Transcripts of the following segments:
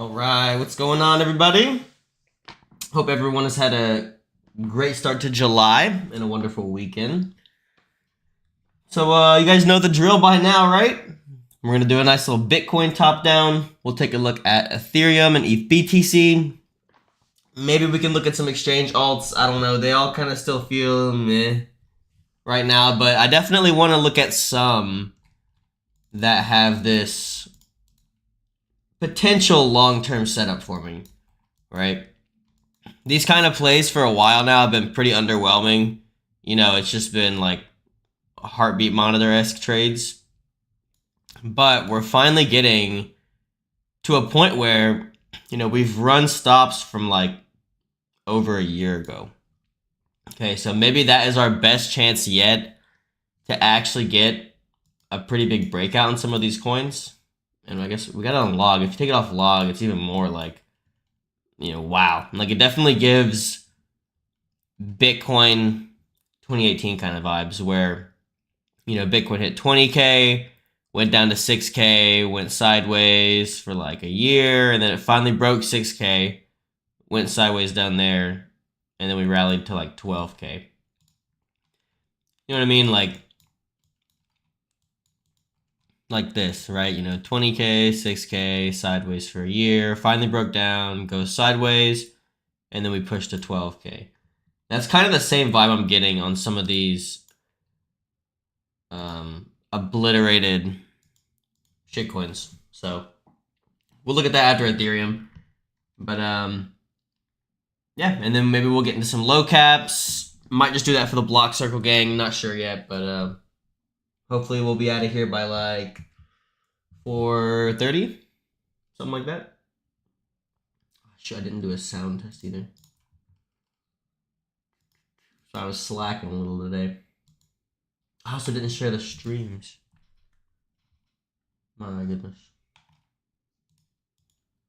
All right, what's going on, everybody? Hope everyone has had a great start to July and a wonderful weekend. So you guys know the drill by now, right? We're going to do a nice little Bitcoin top down. We'll take a look at Ethereum and ETH-BTC. Maybe we can look at some exchange alts. I don't know. They all kind of still feel meh right now, but I definitely want to look at some that have this potential long-term setup for me, right? These kind of plays for a while now have been pretty underwhelming. You know, it's just been like heartbeat monitor-esque trades. But we're finally getting to a point where, you know, we've run stops from like over a year ago. Okay, so maybe that is our best chance yet to actually get a pretty big breakout in some of these coins. And I guess we got it on log. If you take it off log, it's even more like, you know, wow. Like, it definitely gives Bitcoin 2018 kind of vibes where, you know, Bitcoin hit 20K, went down to 6K, went sideways for like a year, and then it finally broke 6K, went sideways down there, and then we rallied to like 12K. You know what I mean? Like this, right? You know, 20K, 6K, sideways for a year, finally broke down, goes sideways, and then we push to 12K. That's kind of the same vibe I'm getting on some of these obliterated shitcoins. So we'll look at that after Ethereum. But yeah, and then maybe we'll get into some low caps. Might just do that for the Blockcircle gang, not sure yet, but hopefully we'll be out of here by like 4:30, something like that. Shit, I didn't do a sound test either. So I was slacking a little today. I also didn't share the streams. My goodness.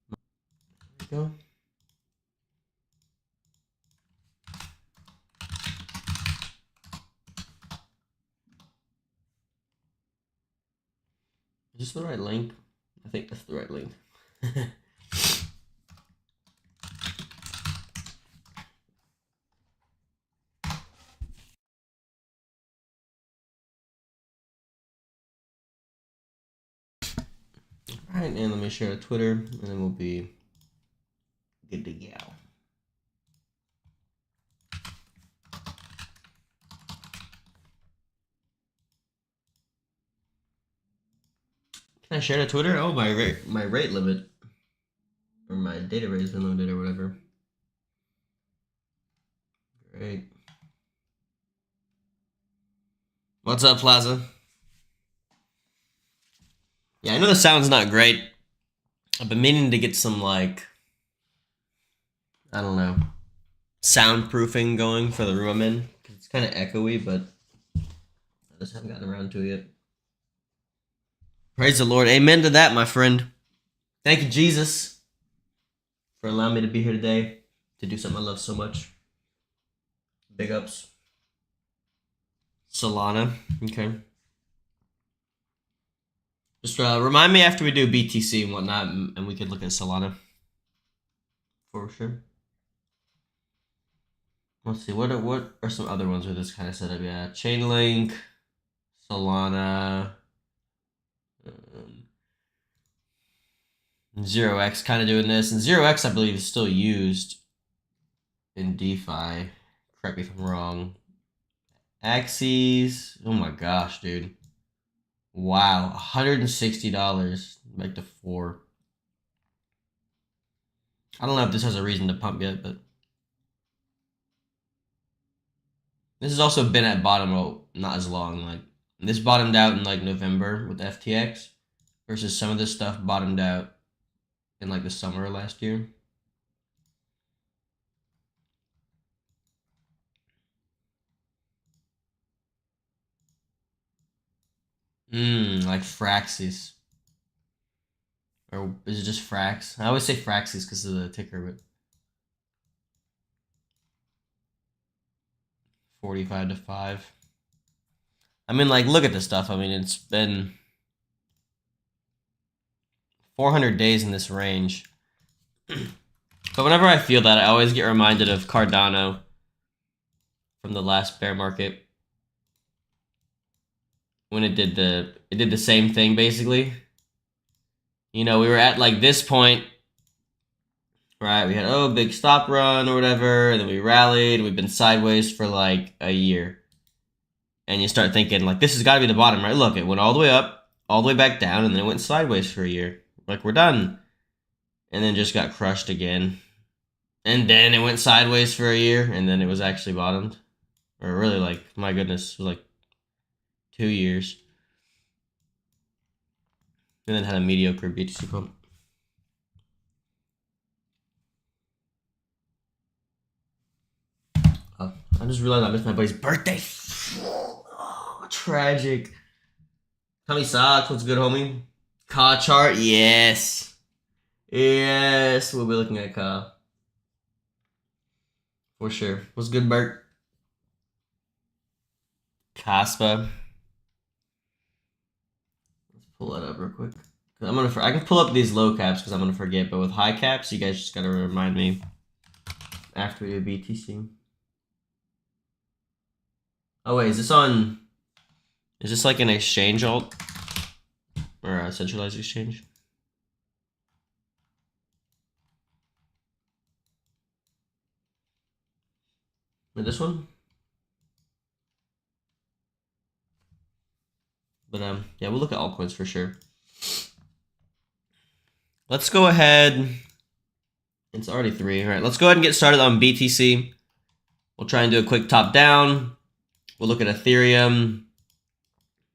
There we go. Is this the right link? I think that's the right link. Alright, and let me share Twitter, and then we'll be good to go. Can I share to Twitter? Oh, my rate limit, or my data rate has been limited or whatever. Great. What's up, Plaza? Yeah, I know the sound's not great. I've been meaning to get some, like, I don't know, soundproofing going for the room I'm in. It's kind of echoey, but I just haven't gotten around to it yet. Praise the Lord. Amen to that, my friend. Thank you, Jesus, for allowing me to be here today to do something I love so much. Big ups. Solana. Okay. Just remind me after we do BTC and whatnot, and we could look at Solana. For sure. Let's see. What are some other ones with this kind of setup? Yeah. Chainlink, Solana, 0x kind of doing this. And 0x, I believe, is still used in DeFi. Correct me if I'm wrong. Axes. Oh my gosh, dude. Wow. $160. Back to 4. I don't know if this has a reason to pump yet, but this has also been at bottom, well, not as long. Like, this bottomed out in like November with FTX versus some of this stuff bottomed out in like the summer of last year. Like Fraxis. Or is it just Frax? I always say Fraxis because of the ticker, but 45 to 5. I mean, like, look at this stuff. I mean, it's been 400 days in this range. But whenever I feel that, I always get reminded of Cardano from the last bear market. When it did the same thing, basically. You know, we were at like this point, right? We had, oh, big stop run or whatever, and then we rallied. We've been sideways for like a year. And you start thinking, like, this has got to be the bottom, right? Look, it went all the way up, all the way back down, and then it went sideways for a year. Like, we're done. And then just got crushed again. And then it went sideways for a year, and then it was actually bottomed. Or really, like, my goodness, it was like 2 years. And then had a mediocre BTC pump. Oh, I just realized I missed my buddy's birthday. Oh, tragic. Tommy Socks, what's good, homie? Ka chart, yes. Yes, we'll be looking at Ka. For sure. What's good, Bert? Casper. Pull that up real quick. I can pull up these low caps because I'm gonna forget, but with high caps, you guys just gotta remind me after we do BTC. Oh wait, is this like an exchange alt or a centralized exchange? Or this one? But yeah, we'll look at altcoins for sure. Let's go ahead. It's already 3. All right, let's go ahead and get started on BTC. We'll try and do a quick top down. We'll look at Ethereum.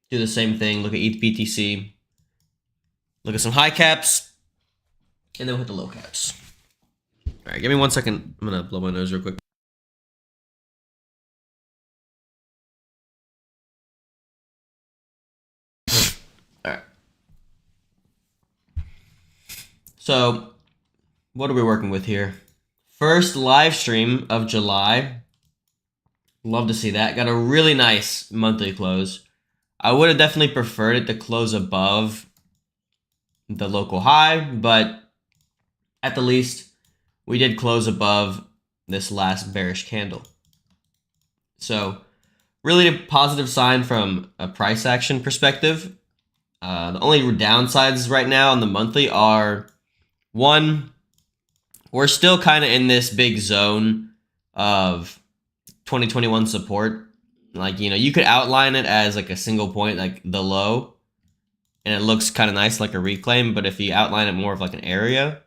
Do the same thing. Look at ETH BTC. Look at some high caps. And then we'll hit the low caps. All right, give me 1 second. I'm going to blow my nose real quick. All right. So, what are we working with here? First live stream of July. Love to see that. Got a really nice monthly close. I would have definitely preferred it to close above the local high, but at the least, we did close above this last bearish candle. So, really a positive sign from a price action perspective. The only downsides right now on the monthly are, one, we're still kind of in this big zone of 2021 support. Like, you know, you could outline it as like a single point, like the low, and it looks kind of nice like a reclaim, but if you outline it more of like an area,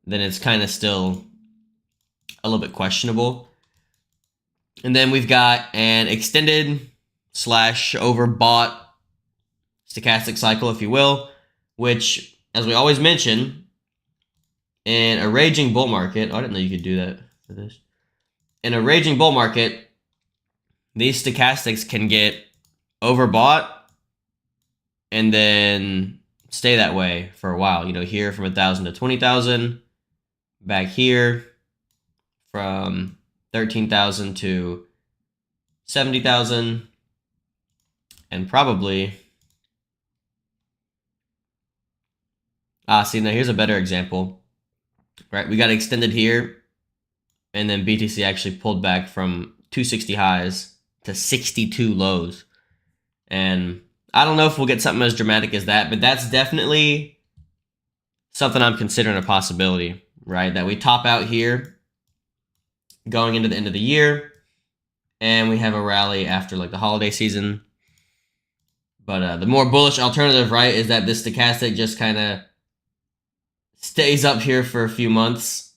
then it's kind of still a little bit questionable. And then we've got an extended / overbought stochastic cycle, if you will, which, as we always mention, in a raging bull market, I didn't know you could do that for this. In a raging bull market, these stochastics can get overbought and then stay that way for a while. You know, here from 1,000 to 20,000, back here from 13,000 to 70,000, and probably, see, now here's a better example, right? We got extended here, and then BTC actually pulled back from 260 highs to 62 lows. And I don't know if we'll get something as dramatic as that, but that's definitely something I'm considering a possibility, right? That we top out here going into the end of the year, and we have a rally after like the holiday season. But the more bullish alternative, right, is that this stochastic just kind of stays up here for a few months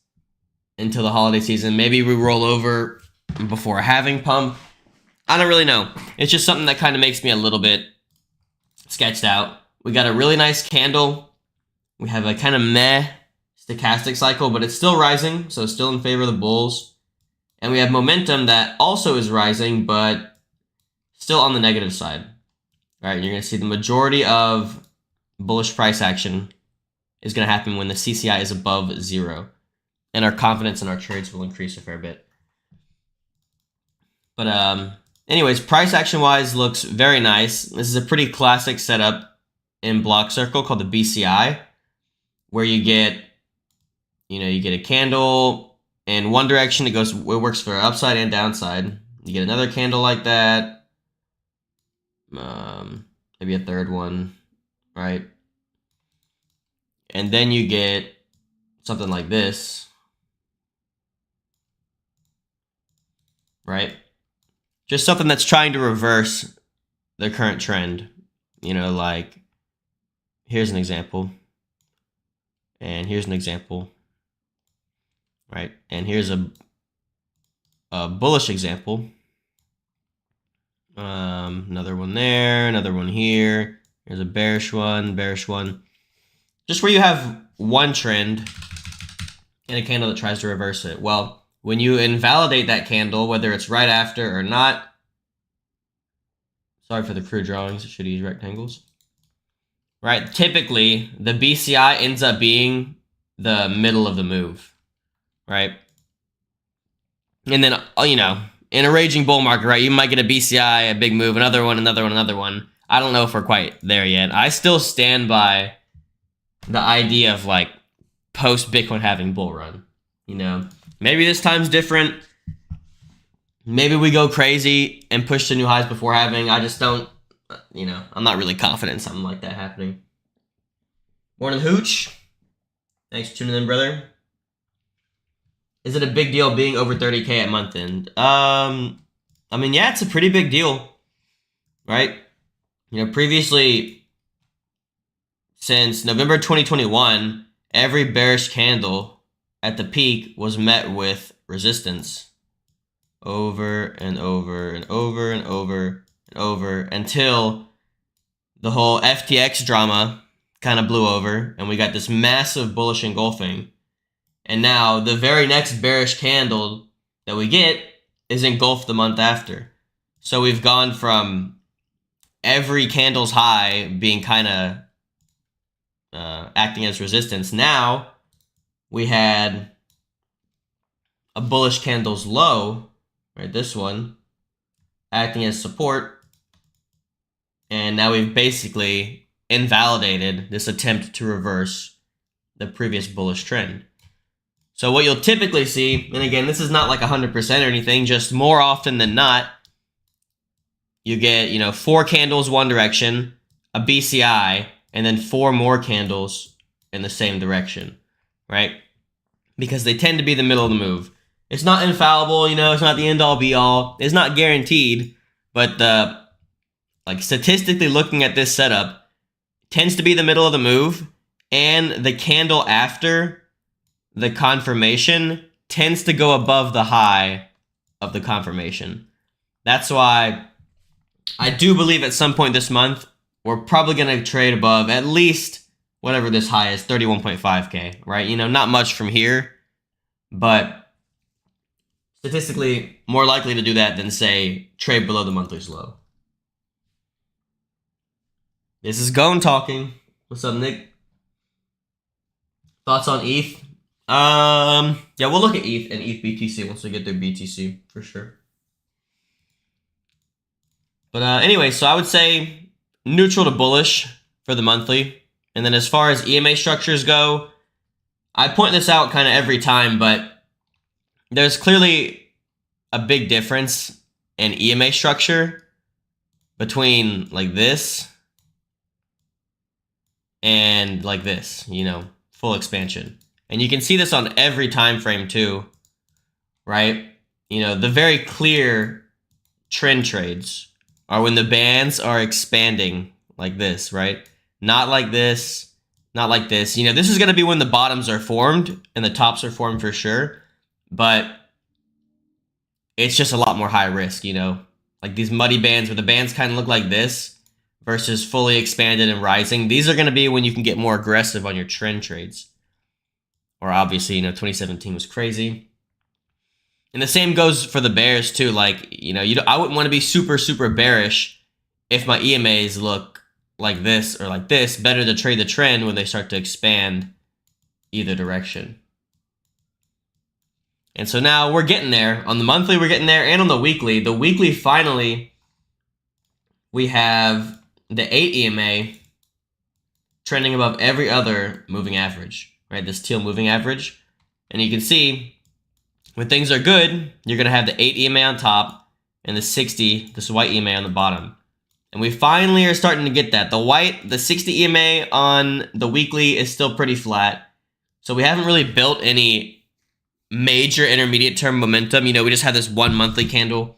until the holiday season. Maybe we roll over before a halving pump. I don't really know. It's just something that kind of makes me a little bit sketched out. We got a really nice candle. We have a kind of meh stochastic cycle, but it's still rising, so it's still in favor of the bulls. And we have momentum that also is rising, but still on the negative side. All right, you're going to see the majority of bullish price action is going to happen when the CCI is above 0. And our confidence in our trades will increase a fair bit. But anyways, price action-wise looks very nice. This is a pretty classic setup in Blockcircle called the BCI, where you get you get a candle in one direction, it works for upside and downside. You get another candle like that, maybe a third one, right? And then you get something like this, right? Just something that's trying to reverse the current trend. Like, here's an example. And here's an example, right? And here's a bullish example. Another one there, another one here. Here's a bearish one. Just where you have one trend and a candle that tries to reverse it. Well, when you invalidate that candle, whether it's right after or not, sorry for the crude drawings, I should use rectangles. Right, typically the BCI ends up being the middle of the move, right? And then, in a raging bull market, right, you might get a BCI, a big move, another one. I don't know if we're quite there yet. I still stand by the idea of like post Bitcoin halving bull run. Maybe this time's different. Maybe we go crazy and push to new highs before halving. I just don't, I'm not really confident in something like that happening. Morning, Hooch. Thanks for tuning in, brother. Is it a big deal being over 30K at month end? Yeah, it's a pretty big deal, right? Previously, since November 2021, every bearish candle at the peak was met with resistance over and over and over and over and over until the whole FTX drama kind of blew over and we got this massive bullish engulfing. And now the very next bearish candle that we get is engulfed the month after. So we've gone from every candle's high being kind of acting as resistance. Now we had a bullish candle's low, right? This one acting as support. And now we've basically invalidated this attempt to reverse the previous bullish trend. So what you'll typically see, and again, this is not like 100% or anything, just more often than not, you get, 4 candles one direction, a BCI, and then 4 more candles in the same direction, right? Because they tend to be the middle of the move. It's not infallible, it's not the end-all be-all. It's not guaranteed, but statistically looking at this setup, tends to be the middle of the move, and the candle after the confirmation tends to go above the high of the confirmation. That's why I do believe at some point this month, we're probably going to trade above at least whatever this high is, 31.5K, right? Not much from here, but statistically more likely to do that than, say, trade below the monthly's low. This is Gone talking. What's up, Nick? Thoughts on ETH? Yeah, we'll look at ETH and ETH BTC once we get through BTC for sure. But anyway, so I would say neutral to bullish for the monthly. And then as far as EMA structures go, I point this out kind of every time, but there's clearly a big difference in EMA structure between like this and like this, full expansion. And you can see this on every time frame too, right? The very clear trend trades are when the bands are expanding like this, right? Not like this, not like this. This is going to be when the bottoms are formed and the tops are formed for sure, but it's just a lot more high risk, like these muddy bands where the bands kind of look like this versus fully expanded and rising. These are going to be when you can get more aggressive on your trend trades. Or obviously, 2017 was crazy. And the same goes for the bears too. Like, I wouldn't want to be super, super bearish if my EMAs look like this or like this. Better to trade the trend when they start to expand either direction. And so now we're getting there. On the monthly, we're getting there. And on the weekly. The weekly, finally, we have the 8 EMA trending above every other moving average. Right, this teal moving average. And you can see when things are good, you're going to have the 8 EMA on top and the 60, this white EMA on the bottom. And we finally are starting to get that. The 60 EMA on the weekly is still pretty flat. So we haven't really built any major intermediate term momentum. You know, we just have this one monthly candle.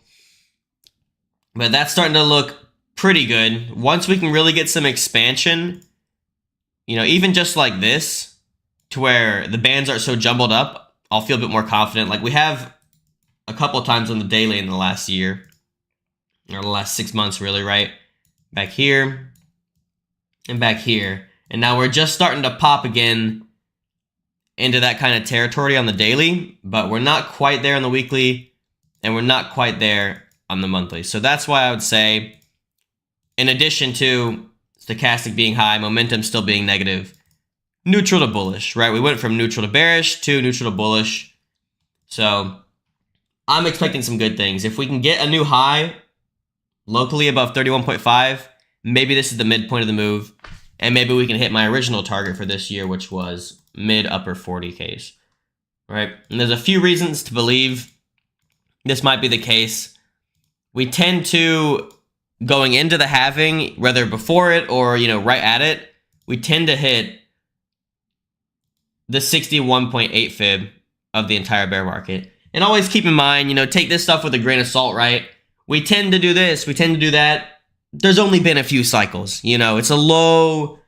But that's starting to look pretty good. Once we can really get some expansion, you know, even just like this, to where the bands aren't so jumbled up, I'll feel a bit more confident. Like we have a couple of times on the daily in the last year, or the last 6 months really, right? Back here, and back here. And now we're just starting to pop again into that kind of territory on the daily, but we're not quite there on the weekly, and we're not quite there on the monthly. So that's why I would say, in addition to stochastic being high, momentum still being negative, neutral to bullish, right? We went from neutral to bearish to neutral to bullish. So I'm expecting some good things. If we can get a new high locally above 31.5, maybe this is the midpoint of the move, and maybe we can hit my original target for this year, which was mid-upper 40Ks, right? And there's a few reasons to believe this might be the case. We tend to, going into the halving, whether before it or, you know, right at it, we tend to hit the 61.8 fib of the entire bear market. And always keep in mind, you know, take this stuff with a grain of salt, right? We tend to do this, we tend to do that. There's only been a few cycles, you know, it's a low,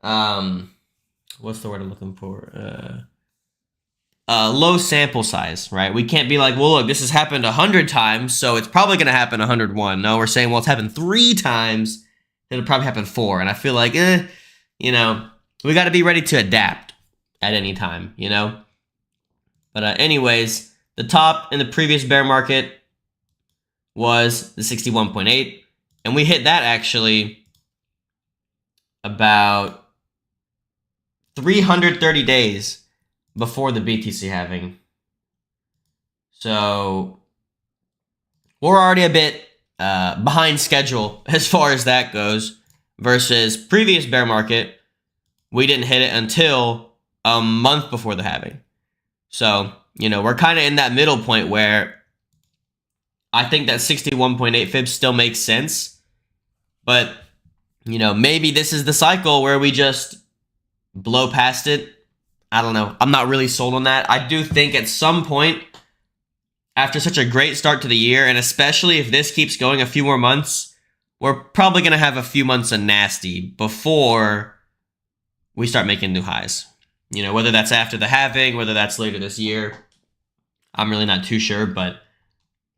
what's the word I'm looking for? Low sample size, right? We can't be like, well, look, this has happened 100 times, so it's probably going to happen 101. No, we're saying, well, it's happened 3 times, it'll probably happen 4. And I feel like, you know, we got to be ready to adapt at any time, you know? But anyways, the top in the previous bear market was the 61.8, and we hit that actually about 330 days before the BTC halving. So we're already a bit behind schedule as far as that goes, versus previous bear market, we didn't hit it until a month before the halving. So, you know, we're kind of in that middle point where I think that 61.8 fib still makes sense, but, you know, maybe this is the cycle where we just blow past it. I don't know. I'm not really sold on that. I do think at some point, after such a great start to the year, and especially if this keeps going a few more months, we're probably going to have a few months of nasty before we start making new highs. You know, whether that's after the halving, whether that's later this year, I'm really not too sure, but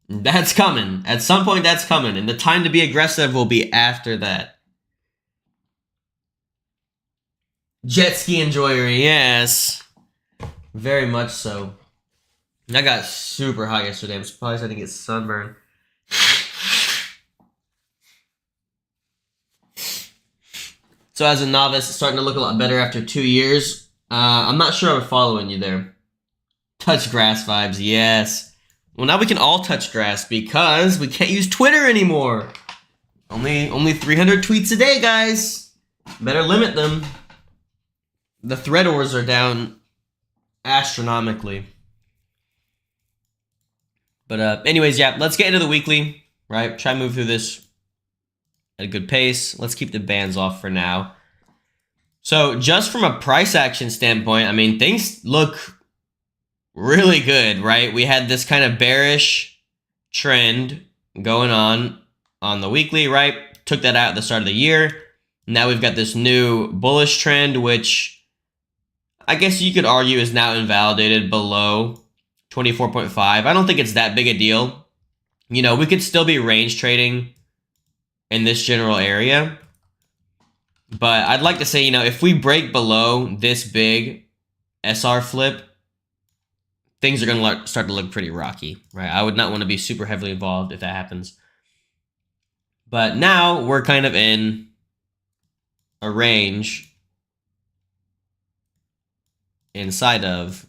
that's coming. At some point, that's coming, and the time to be aggressive will be after that. Jet ski enjoyer, yes. Very much so. I got super hot yesterday. I'm surprised I didn't get sunburned. So as a novice, it's starting to look a lot better after 2 years. I'm not sure I'm following you there. Touch grass vibes, yes. Well, now we can all touch grass because we can't use Twitter anymore. Only 300 tweets a day, guys. Better limit them. The thread ors are down astronomically. But anyways, yeah, let's get into the weekly, right? Try and move through this at a good pace. Let's keep the bands off for now. So just from a price action standpoint, I mean, things look really good, right? We had this kind of bearish trend going on the weekly, right? Took that out at the start of the year. Now we've got this new bullish trend, which I guess you could argue is now invalidated below 24.5. I don't think it's that big a deal. You know, we could still be range trading in this general area. But I'd like to say, you know, if we break below this big SR flip, things are going to start to look pretty rocky, right? I would not want to be super heavily involved if that happens. But now we're kind of in a range inside of,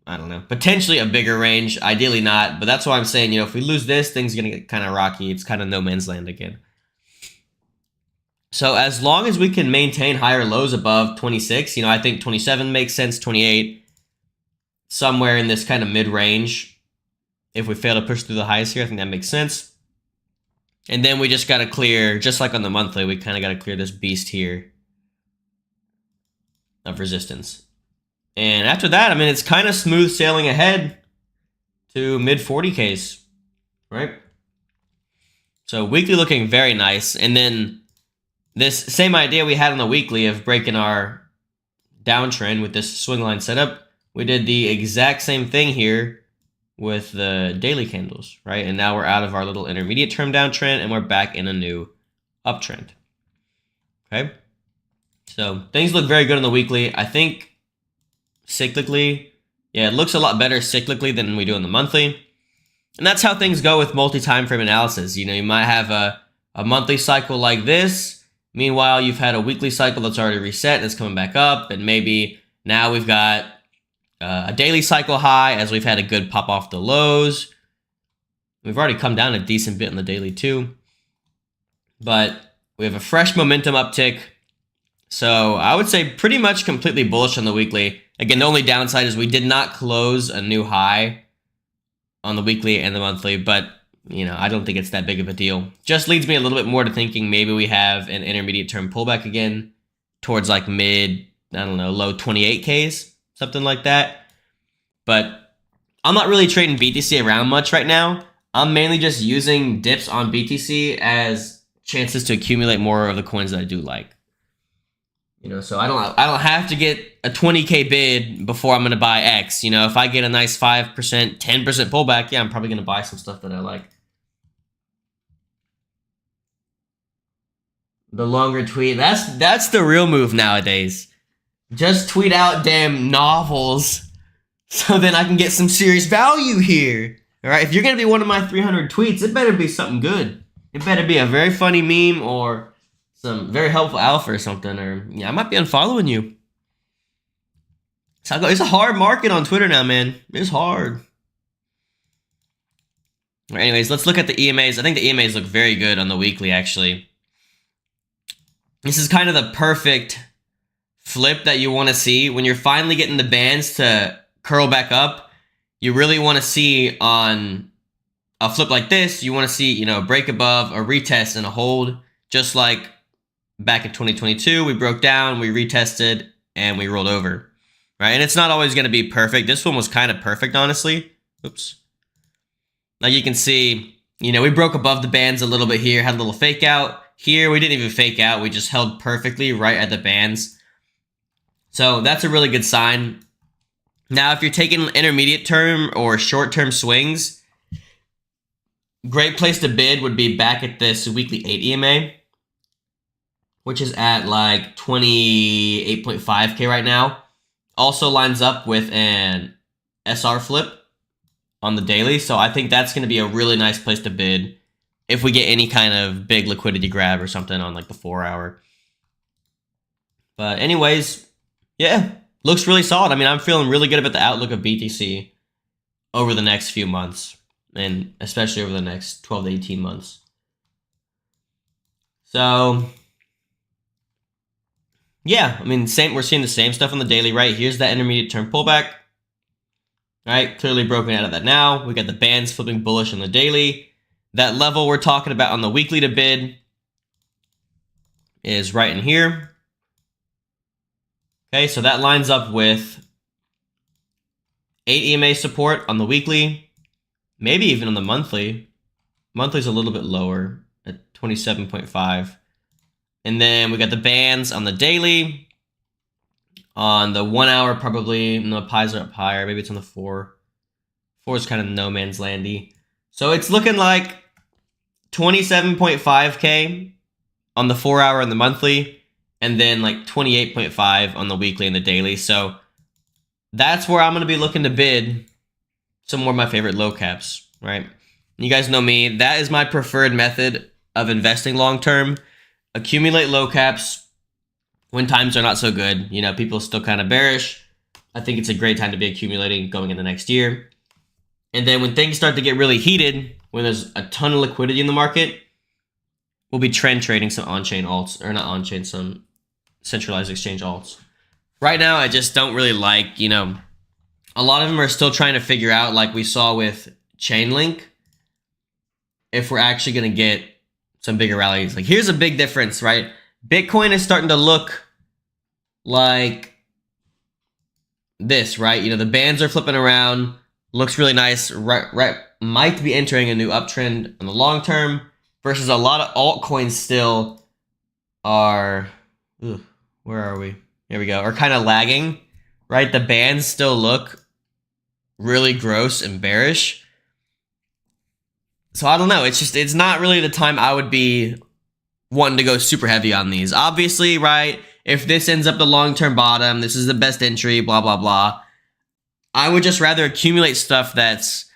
I don't know, potentially a bigger range, ideally not, but that's why I'm saying, you know, if we lose this, things are going to get kind of rocky. It's kind of no man's land again. So as long as we can maintain higher lows above 26, you know, I think 27 makes sense, 28, somewhere in this kind of mid-range. If we fail to push through the highs here, I think that makes sense. And then we just got to clear, just like on the monthly, we kind of got to clear this beast here of resistance. And after that, I mean, it's kind of smooth sailing ahead to mid 40Ks, right? So weekly looking very nice. And then this same idea we had on the weekly of breaking our downtrend with this swing line setup, we did the exact same thing here with the daily candles, right? And now we're out of our little intermediate term downtrend and we're back in a new uptrend. Okay. So things look very good on the weekly. I think cyclically, yeah, it looks a lot better cyclically than we do on the monthly. And that's how things go with multi-time frame analysis. You know, you might have a monthly cycle like this. Meanwhile, you've had a weekly cycle that's already reset and it's coming back up. And maybe now we've got a daily cycle high as we've had a good pop off the lows. We've already come down a decent bit in the daily too. But we have a fresh momentum uptick. So I would say pretty much completely bullish on the weekly. Again, the only downside is we did not close a new high on the weekly and the monthly, but you know, I don't think it's that big of a deal. Just leads me a little bit more to thinking maybe we have an intermediate term pullback again towards like mid, I don't know, low 28Ks, something like that. But I'm not really trading BTC around much right now. I'm mainly just using dips on BTC as chances to accumulate more of the coins that I do like. You know, so I don't have to get a 20K bid before I'm going to buy X. You know, if I get a nice 5%, 10% pullback, yeah, I'm probably going to buy some stuff that I like. The longer tweet, that's the real move nowadays. Just tweet out damn novels so then I can get some serious value here. All right, if you're going to be one of my 300 tweets, it better be something good. It better be a very funny meme or some very helpful alpha or something, or yeah, I might be unfollowing you. So it's a hard market on Twitter now, man. It's hard. Right, anyways, let's look at the EMAs. I think the EMAs look very good on the weekly, actually. This is kind of the perfect flip that you want to see when you're finally getting the bands to curl back up. You really want to see on a flip like this, you want to see, you know, break above, a retest, and a hold, just like back in 2022, we broke down, we retested, and we rolled over, right? And it's not always going to be perfect. This one was kind of perfect, honestly. Oops. Now you can see, you know, we broke above the bands a little bit here, had a little fake out. Here, we didn't even fake out. We just held perfectly right at the bands. So that's a really good sign. Now, if you're taking intermediate term or short-term swings, great place to bid would be back at this weekly 8 EMA, which is at like 28.5K right now. Also lines up with an SR flip on the daily. So I think that's going to be a really nice place to bid if we get any kind of big liquidity grab or something on like the 4 hour. But anyways, yeah, looks really solid. I mean, I'm feeling really good about the outlook of BTC over the next few months, and especially over the next 12 to 18 months. So yeah, I mean, we're seeing the same stuff on the daily, right? Here's that intermediate term pullback, right? Clearly broken out of that now. We got the bands flipping bullish on the daily. That level we're talking about on the weekly to bid is right in here. Okay, so that lines up with 8 EMA support on the weekly, maybe even on the monthly. Monthly's a little bit lower at 27.5. And then we got the bands on the daily. On the 1 hour, probably, no, pies are up higher. Maybe it's on the 4. 4 is kind of no man's landy. So it's looking like 27.5K on the 4 hour and the monthly, and then like 28.5 on the weekly and the daily. So that's where I'm going to be looking to bid some more of my favorite low caps, right? You guys know me. That is my preferred method of investing long term. Accumulate low caps when times are not so good. You know, people are still kind of bearish. I think it's a great time to be accumulating going into next year. And then when things start to get really heated, when there's a ton of liquidity in the market, we'll be trend trading some on-chain alts, or not on-chain, some centralized exchange alts. Right now, I just don't really like, you know, a lot of them are still trying to figure out, like we saw with Chainlink, if we're actually going to get some bigger rallies. Like, here's a big difference, right? Bitcoin is starting to look like this, right? You know, the bands are flipping around, looks really nice, right, might be entering a new uptrend in the long term, versus a lot of altcoins still are, where are we? Here we go, are kind of lagging, right? The bands still look really gross and bearish. So I don't know, it's not really the time I would be wanting to go super heavy on these. Obviously, right, if this ends up the long-term bottom, this is the best entry, blah, blah, blah. I would just rather accumulate stuff that's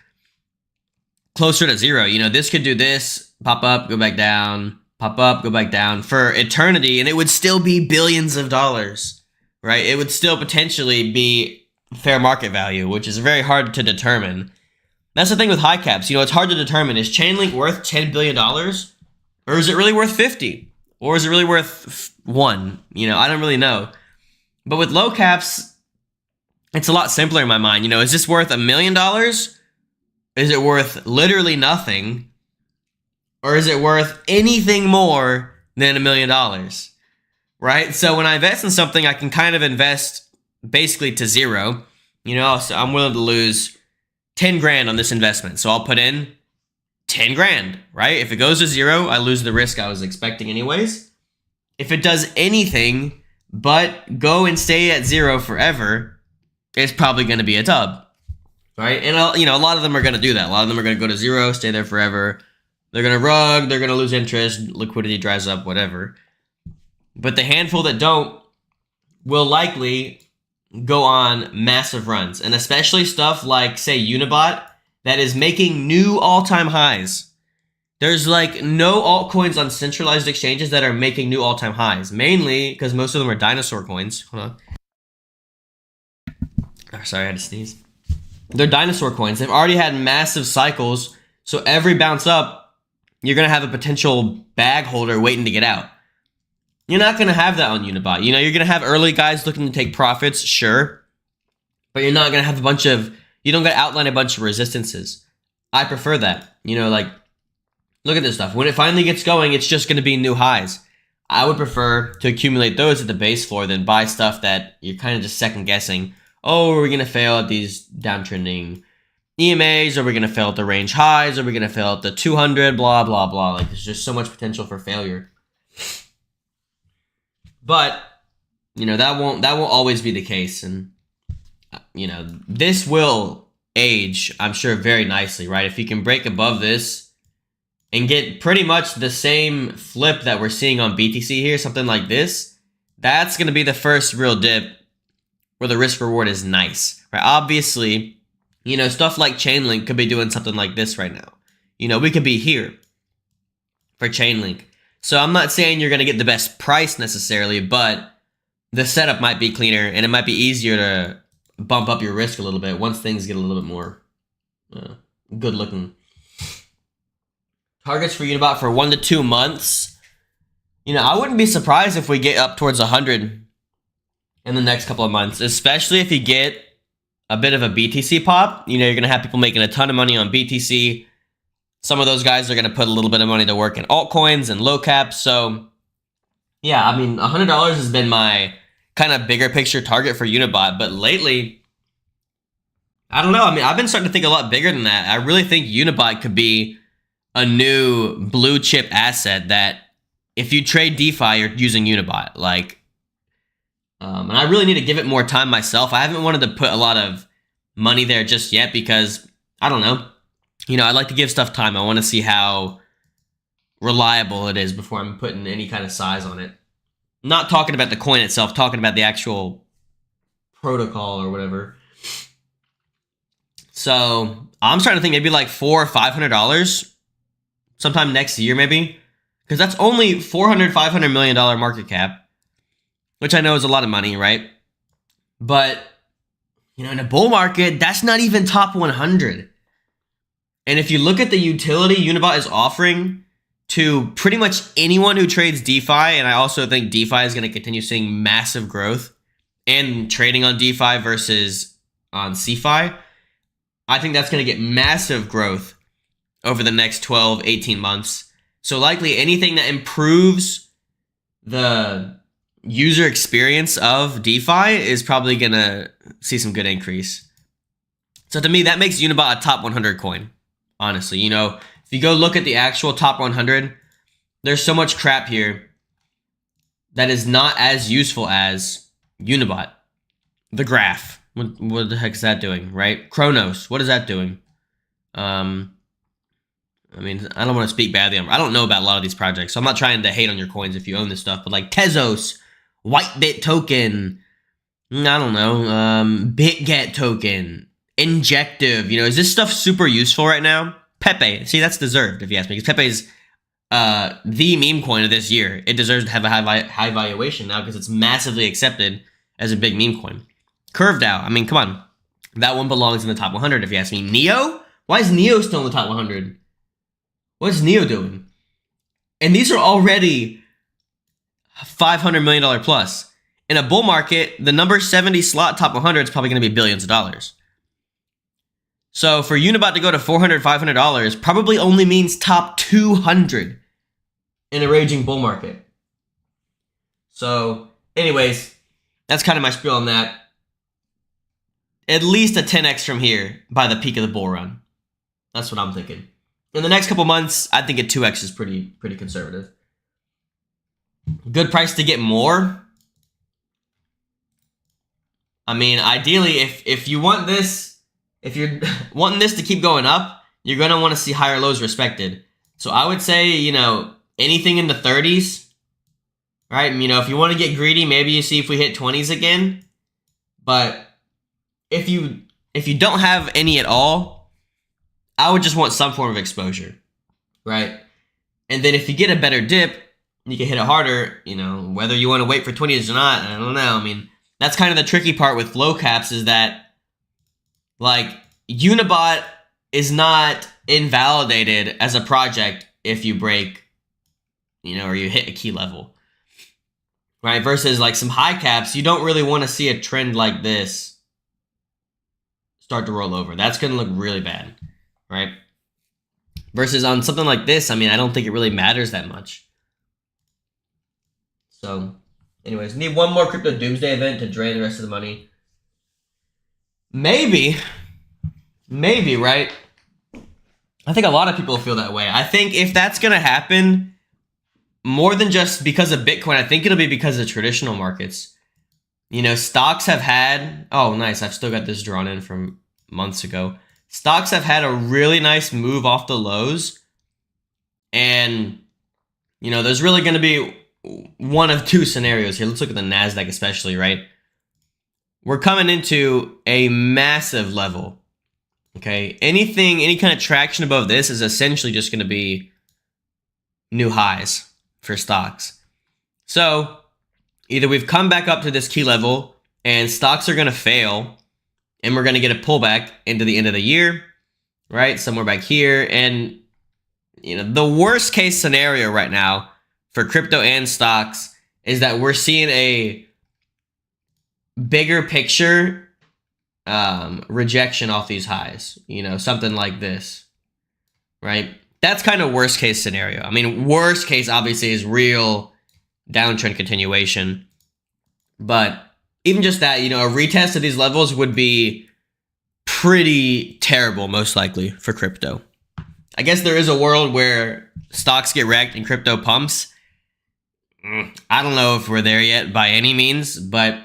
closer to zero. You know, this could do this, pop up, go back down, pop up, go back down for eternity, and it would still be billions of dollars, right? It would still potentially be fair market value, which is very hard to determine. That's the thing with high caps. You know, it's hard to determine. Is Chainlink worth $10 billion? Or is it really worth 50? Or is it really worth 1? You know, I don't really know. But with low caps, it's a lot simpler in my mind. You know, is this worth $1 million? Is it worth literally nothing? Or is it worth anything more than $1 million? Right? So when I invest in something, I can kind of invest basically to zero. You know, so I'm willing to lose 10 grand on this investment. So I'll put in 10 grand, right? If it goes to zero, I lose the risk I was expecting anyways. If it does anything but go and stay at zero forever, it's probably going to be a dub, right? And, you know, a lot of them are going to do that. A lot of them are going to go to zero, stay there forever. They're going to rug, they're going to lose interest, liquidity dries up, whatever. But the handful that don't will likely go on massive runs. And especially stuff like, say, Unibot, that is making new all-time highs. There's like no altcoins on centralized exchanges that are making new all-time highs. Mainly because most of them are dinosaur coins. Hold on. Oh, sorry, I had to sneeze. They're dinosaur coins. They've already had massive cycles. So every bounce up, you're going to have a potential bag holder waiting to get out. You're not going to have that on Unibot. You know, you're going to have early guys looking to take profits, sure. But you're not going to have a bunch of... You don't got to outline a bunch of resistances. I prefer that. You know, like, look at this stuff. When it finally gets going, it's just going to be new highs. I would prefer to accumulate those at the base floor than buy stuff that you're kind of just second guessing. Oh, are we going to fail at these downtrending EMAs? Are we going to fail at the range highs? Are we going to fail at the 200? Blah, blah, blah. Like, there's just so much potential for failure. But, you know, that won't always be the case. And, you know, this will age, I'm sure, very nicely, right? If you can break above this and get pretty much the same flip that we're seeing on BTC here, something like this, that's going to be the first real dip where the risk reward is nice, right? Obviously, you know, stuff like Chainlink could be doing something like this right now. You know, we could be here for Chainlink. So I'm not saying you're going to get the best price necessarily, but the setup might be cleaner and it might be easier to bump up your risk a little bit once things get a little bit more good looking. Targets for Unibot for 1 to 2 months. You know, I wouldn't be surprised if we get up towards 100 in the next couple of months, especially if you get a bit of a BTC pop. You know, you're going to have people making a ton of money on BTC. Some of those guys are going to put a little bit of money to work in altcoins and low caps. So, yeah, I mean, $100 has been my kind of bigger picture target for Unibot. But lately, I don't know. I mean, I've been starting to think a lot bigger than that. I really think Unibot could be a new blue chip asset that if you trade DeFi, you're using Unibot. Like, and I really need to give it more time myself. I haven't wanted to put a lot of money there just yet because, I don't know. You know, I like to give stuff time. I want to see how reliable it is before I'm putting any kind of size on it. I'm not talking about the coin itself, talking about the actual protocol or whatever. So I'm starting to think maybe like $400 or $500 sometime next year, maybe. Because that's only $400-500 million market cap, which I know is a lot of money, right? But, you know, in a bull market, that's not even top 100. And if you look at the utility Unibot is offering to pretty much anyone who trades DeFi, and I also think DeFi is going to continue seeing massive growth and trading on DeFi versus on CeFi. I think that's going to get massive growth over the next 12, 18 months. So likely anything that improves the user experience of DeFi is probably going to see some good increase. So to me, that makes Unibot a top 100 coin, honestly. You know, if you go look at the actual top 100, there's so much crap here that is not as useful as Unibot. The graph. What the heck is that doing, right? Chronos, what is that doing? I mean, I don't want to speak badly on. I don't know about a lot of these projects, so I'm not trying to hate on your coins if you own this stuff. But like Tezos, Whitebit token, I don't know, BitGet token, Injective. You know, is this stuff super useful right now? Pepe, see, that's deserved if you ask me, because Pepe is the meme coin of this year. It deserves to have a high valuation now because it's massively accepted as a big meme coin. Curved out. I mean, come on. That one belongs in the top 100 if you ask me. Neo? Why is Neo still in the top 100? What's Neo doing? And these are already $500 million plus. In a bull market, the number 70 slot top 100 is probably going to be billions of dollars. So for Unibot to go to $400, $500 probably only means top 200 in a raging bull market. So anyways, that's kind of my spiel on that. At least a 10x from here by the peak of the bull run. That's what I'm thinking. In the next couple months, I think a 2x is pretty conservative. Good price to get more. I mean, ideally, if you want this, if you're wanting this to keep going up, you're going to want to see higher lows respected. So I would say, you know, anything in the 30s, right? You know, if you want to get greedy, maybe you see if we hit 20s again. But if you don't have any at all, I would just want some form of exposure, right? And then if you get a better dip, you can hit it harder, you know, whether you want to wait for 20s or not, I don't know. I mean, that's kind of the tricky part with low caps is that, like, Unibot is not invalidated as a project if you break, you know, or you hit a key level, right? Versus, like, some high caps, you don't really want to see a trend like this start to roll over. That's going to look really bad, right? Versus on something like this, I mean, I don't think it really matters that much. So, anyways, need one more crypto doomsday event to drain the rest of the money. Maybe, right? I think a lot of people feel that way. I think if that's going to happen, more than just because of Bitcoin, I think it'll be because of traditional markets. You know, stocks have had... Oh, nice. I've still got this drawn in from months ago. Stocks have had a really nice move off the lows. And, you know, there's really going to be one of two scenarios here. Let's look at the NASDAQ especially, right? We're coming into a massive level. Okay? Any kind of traction above this is essentially just going to be new highs for stocks. So... either we've come back up to this key level and stocks are going to fail and we're going to get a pullback into the end of the year, right? Somewhere back here. And, you know, the worst case scenario right now for crypto and stocks is that we're seeing a bigger picture rejection off these highs, you know, something like this, right? That's kind of worst case scenario. I mean, worst case obviously is real downtrend continuation, but even just that, you know, a retest of these levels would be pretty terrible, most likely, for crypto. I guess there is a world where stocks get wrecked and crypto pumps. I don't know if we're there yet by any means, but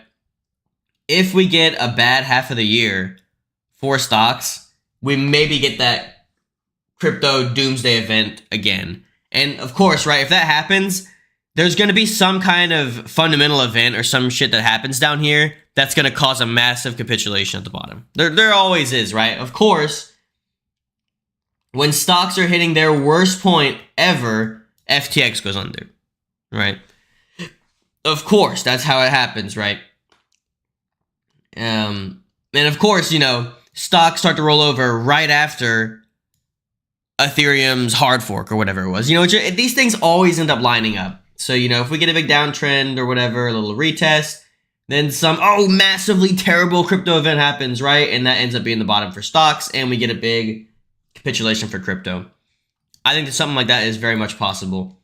if we get a bad half of the year for stocks, we maybe get that crypto doomsday event again. And of course, right, if that happens, there's going to be some kind of fundamental event or some shit that happens down here that's going to cause a massive capitulation at the bottom. There always is, right? Of course, when stocks are hitting their worst point ever, FTX goes under, right? Of course, that's how it happens, right? And of course, you know, stocks start to roll over right after Ethereum's hard fork or whatever it was. You know, these things always end up lining up. So, you know, if we get a big downtrend or whatever, a little retest, Then some, oh, massively terrible crypto event happens, right? And that ends up being the bottom for stocks, and we get a big capitulation for crypto. I think that something like that is very much possible.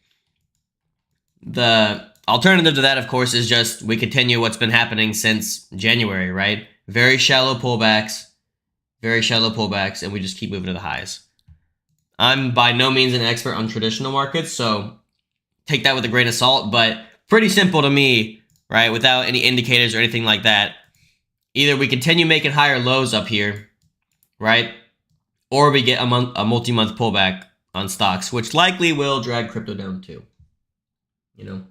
The alternative to that, of course, is just we continue what's been happening since January, right? Very shallow pullbacks, and we just keep moving to the highs. I'm by no means an expert on traditional markets, so take that with a grain of salt, but pretty simple to me, right? Without any indicators or anything like that. Either we continue making higher lows up here, right? Or we get a multi-month pullback on stocks, which likely will drag crypto down too. You know?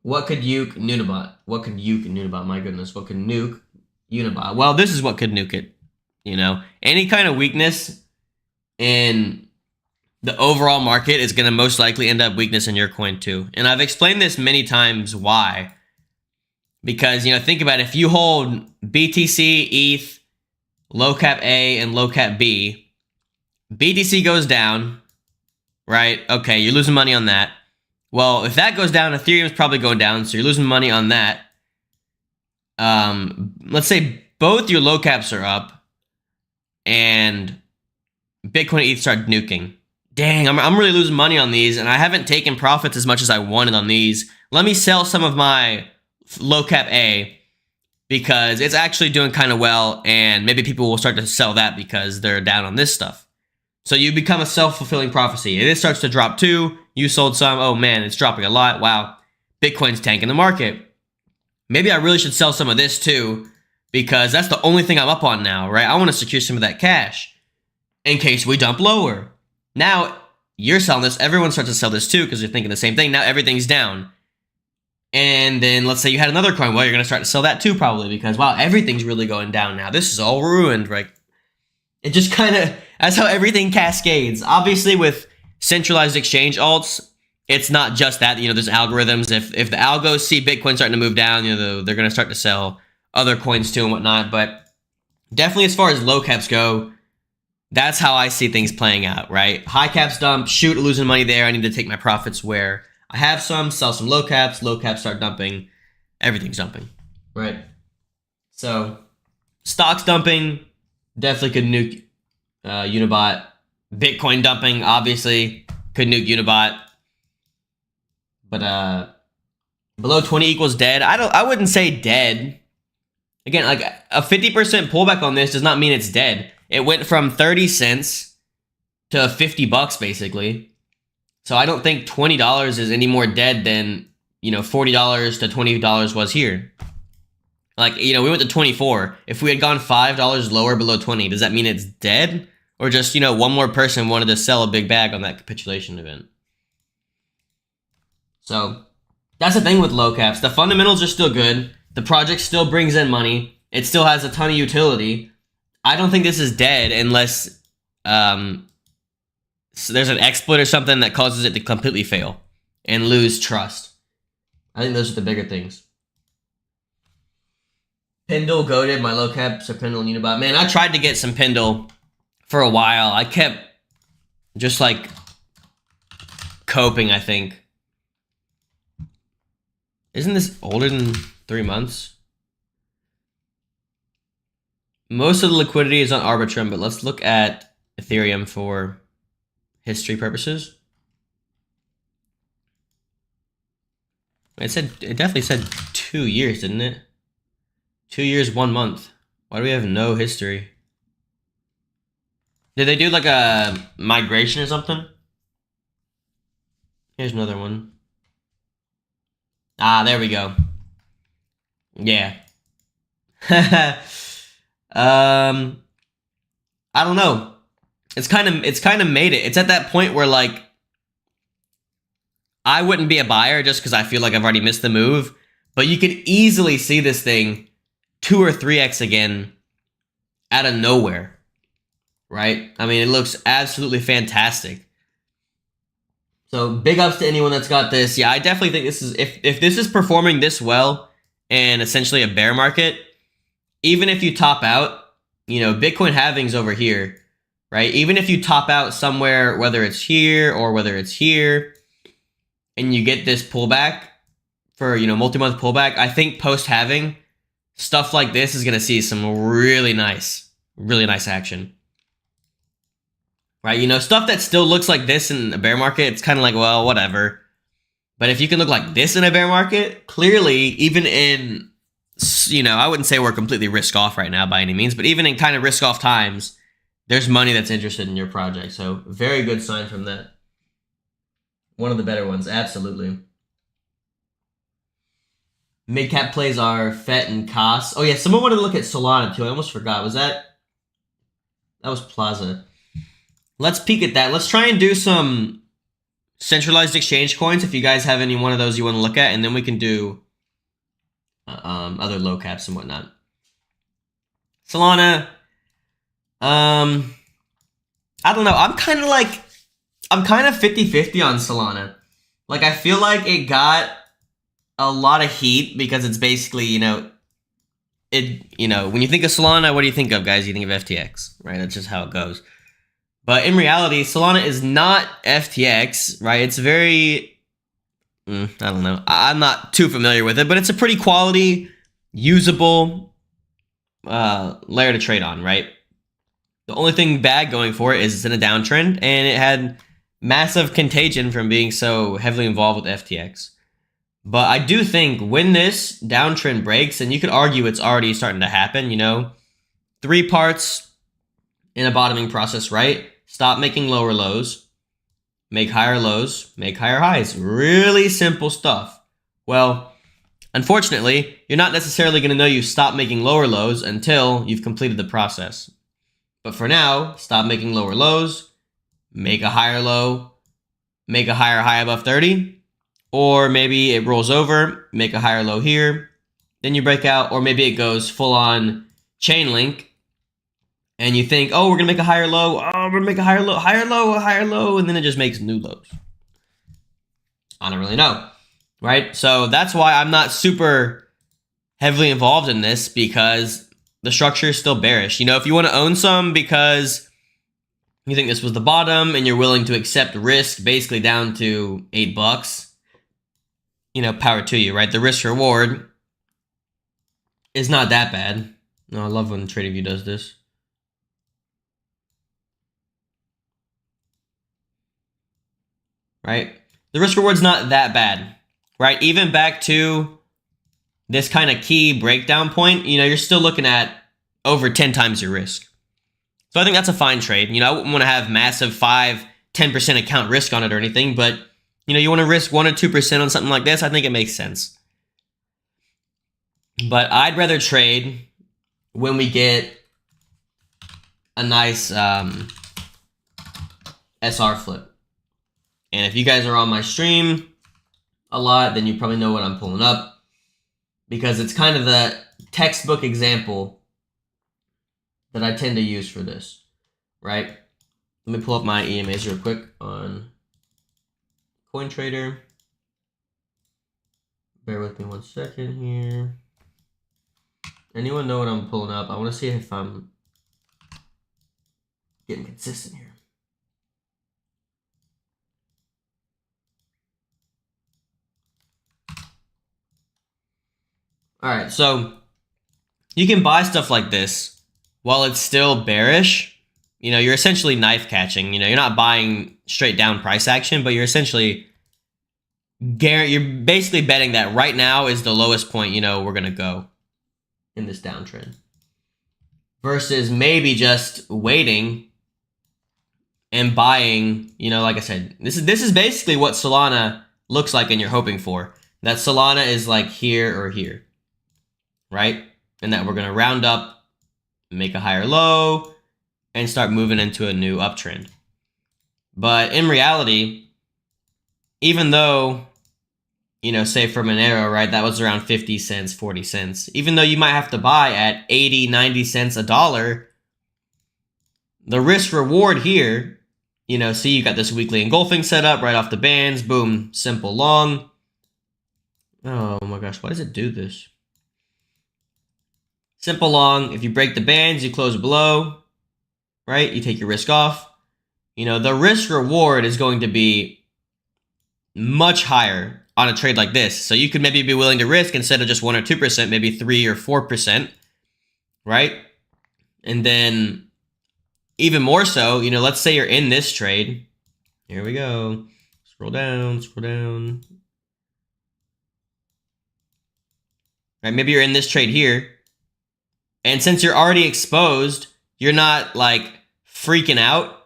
What could nuke Unibot? What could nuke Unibot? My goodness, what could nuke Unibot? Well, this is what could nuke it. You know? Any kind of weakness in the overall market is going to most likely end up weakness in your coin too. And I've explained this many times why. Because, you know, think about it. If you hold BTC, ETH, low cap A, and low cap B, BTC goes down, right? Okay, you're losing money on that. Well, if that goes down, Ethereum's probably going down, so you're losing money on that. Let's say both your low caps are up, and Bitcoin and ETH start nuking. Dang, I'm really losing money on these, and I haven't taken profits as much as I wanted on these. Let me sell some of my low cap A because it's actually doing kind of well, and maybe people will start to sell that because they're down on this stuff. So you become a self-fulfilling prophecy. And it starts to drop too. You sold some. Oh man, it's dropping a lot. Wow, Bitcoin's tanking the market. Maybe I really should sell some of this too because that's the only thing I'm up on now, right? I want to secure some of that cash in case we dump lower. Now, you're selling this. Everyone starts to sell this too because they're thinking the same thing. Now everything's down. And then let's say you had another coin. Well, you're going to start to sell that too probably because, wow, everything's really going down now. This is all ruined, right? It just kind of, that's how everything cascades. Obviously, with centralized exchange alts, it's not just that. You know, there's algorithms. If the algos see Bitcoin starting to move down, you know, they're going to start to sell other coins too and whatnot. But definitely as far as low caps go, that's how I see things playing out, right? High caps dump, shoot, losing money there. I need to take my profits where I have some, sell some low caps start dumping, everything's dumping, right? So stocks dumping definitely could nuke Unibot. Bitcoin dumping obviously could nuke Unibot. But below 20 equals dead. I wouldn't say dead. Again, like a 50% pullback on this does not mean it's dead. It went from 30 cents to $50 basically. So I don't think $20 is any more dead than, you know, $40 to $20 was here. Like, you know, we went to 24. If we had gone $5 lower below 20, does that mean it's dead? Or just, you know, one more person wanted to sell a big bag on that capitulation event? So that's the thing with low caps. The fundamentals are still good. The project still brings in money. It still has a ton of utility. I don't think this is dead unless so there's an exploit or something that causes it to completely fail and lose trust. I think those are the bigger things. Pendle goated, my low caps are Pendle and Unibot. Man, I tried to get some Pendle for a while. I kept just like coping, I think. Isn't this older than 3 months? Most of the liquidity is on Arbitrum, but let's look at Ethereum for history purposes. It definitely said 2 years, didn't it? 2 years, 1 month. Why do we have no history? Did they do like a migration or something? Here's another one. Ah, there we go. Yeah. I don't know. It's kind of made it. It's at that point where like I wouldn't be a buyer just because I feel like I've already missed the move, but you could easily see this thing 2 or 3x again out of nowhere, right? I mean, it looks absolutely fantastic. So big ups to anyone that's got this. Yeah, I definitely think this is, if this is performing this well in essentially a bear market, even if you top out, you know, Bitcoin halving's over here, right? Even if you top out somewhere, whether it's here or whether it's here, and you get this pullback for, you know, multi-month pullback, I think post-halving, stuff like this is going to see some really nice action. Right? You know, stuff that still looks like this in a bear market, it's kind of like, well, whatever. But if you can look like this in a bear market, clearly, even in, you know, I wouldn't say we're completely risk off right now by any means, but even in kind of risk off times, there's money that's interested in your project. So very good sign from that. One of the better ones, absolutely. Mid-cap plays are Fet and Cas. Oh yeah, someone wanted to look at Solana too. I almost forgot. Was that was Plaza. Let's peek at that. Let's try and do some centralized exchange coins if you guys have any one of those you want to look at, and then we can do other low caps and whatnot. Solana, I don't know. I'm kind of 50-50 on Solana. Like, I feel like it got a lot of heat because it's basically, you know, when you think of Solana, what do you think of, guys? You think of FTX, right? That's just how it goes. But in reality, Solana is not FTX, right? It's very, I don't know. I'm not too familiar with it, but it's a pretty quality, usable layer to trade on, right? The only thing bad going for it is it's in a downtrend, and it had massive contagion from being so heavily involved with FTX. But I do think when this downtrend breaks, and you could argue it's already starting to happen, you know, 3 parts in a bottoming process, right? Stop making lower lows, make higher lows, make higher highs. Really simple stuff. Well, unfortunately, you're not necessarily going to know you stopped making lower lows until you've completed the process. But for now, stop making lower lows, make a higher low, make a higher high above 30, or maybe it rolls over, make a higher low here, then you break out, or maybe it goes full on chain link, and you think, oh, we're going to make a higher low, oh, we're going to make a higher low, higher low, higher low, and then it just makes new lows. I don't really know, right? So that's why I'm not super heavily involved in this, because the structure is still bearish. You know, if you want to own some because you think this was the bottom and you're willing to accept risk basically down to $8, you know, power to you, right? The risk reward is not that bad. No, I love when TradingView does this. Right? The risk reward's not that bad, right? Even back to this kind of key breakdown point, you know, you're still looking at over 10 times your risk. So I think that's a fine trade. You know, I wouldn't want to have massive 5-10% account risk on it or anything, but, you know, you want to risk 1 or 2% on something like this, I think it makes sense. But I'd rather trade when we get a nice SR flip. And if you guys are on my stream a lot, then you probably know what I'm pulling up, because it's kind of the textbook example that I tend to use for this, right? Let me pull up my EMAs real quick on CoinTrader. Bear with me 1 second here. Anyone know what I'm pulling up? I want to see if I'm getting consistent here. All right, so you can buy stuff like this while it's still bearish. You know, you're essentially knife catching. You know, you're not buying straight down price action, but you're essentially you're basically betting that right now is the lowest point, you know, we're going to go in this downtrend. Versus maybe just waiting and buying, you know, like I said, this is basically what Solana looks like and you're hoping for. That Solana is like here or here. Right? And that we're going to round up, make a higher low, and start moving into a new uptrend. But in reality, even though, you know, say for Monero, right, that was around 50 cents, 40 cents. Even though you might have to buy at 80, 90 cents a dollar, the risk reward here, you know, see you got this weekly engulfing set up right off the bands, boom, simple long. Oh my gosh, why does it do this? Simple long, if you break the bands, you close below, right? You take your risk off. You know, the risk reward is going to be much higher on a trade like this. So you could maybe be willing to risk, instead of just 1 or 2%, maybe 3 or 4%, right? And then even more so, you know, let's say you're in this trade. Here we go. Scroll down, scroll down. Right, maybe you're in this trade here. And since you're already exposed, you're not like freaking out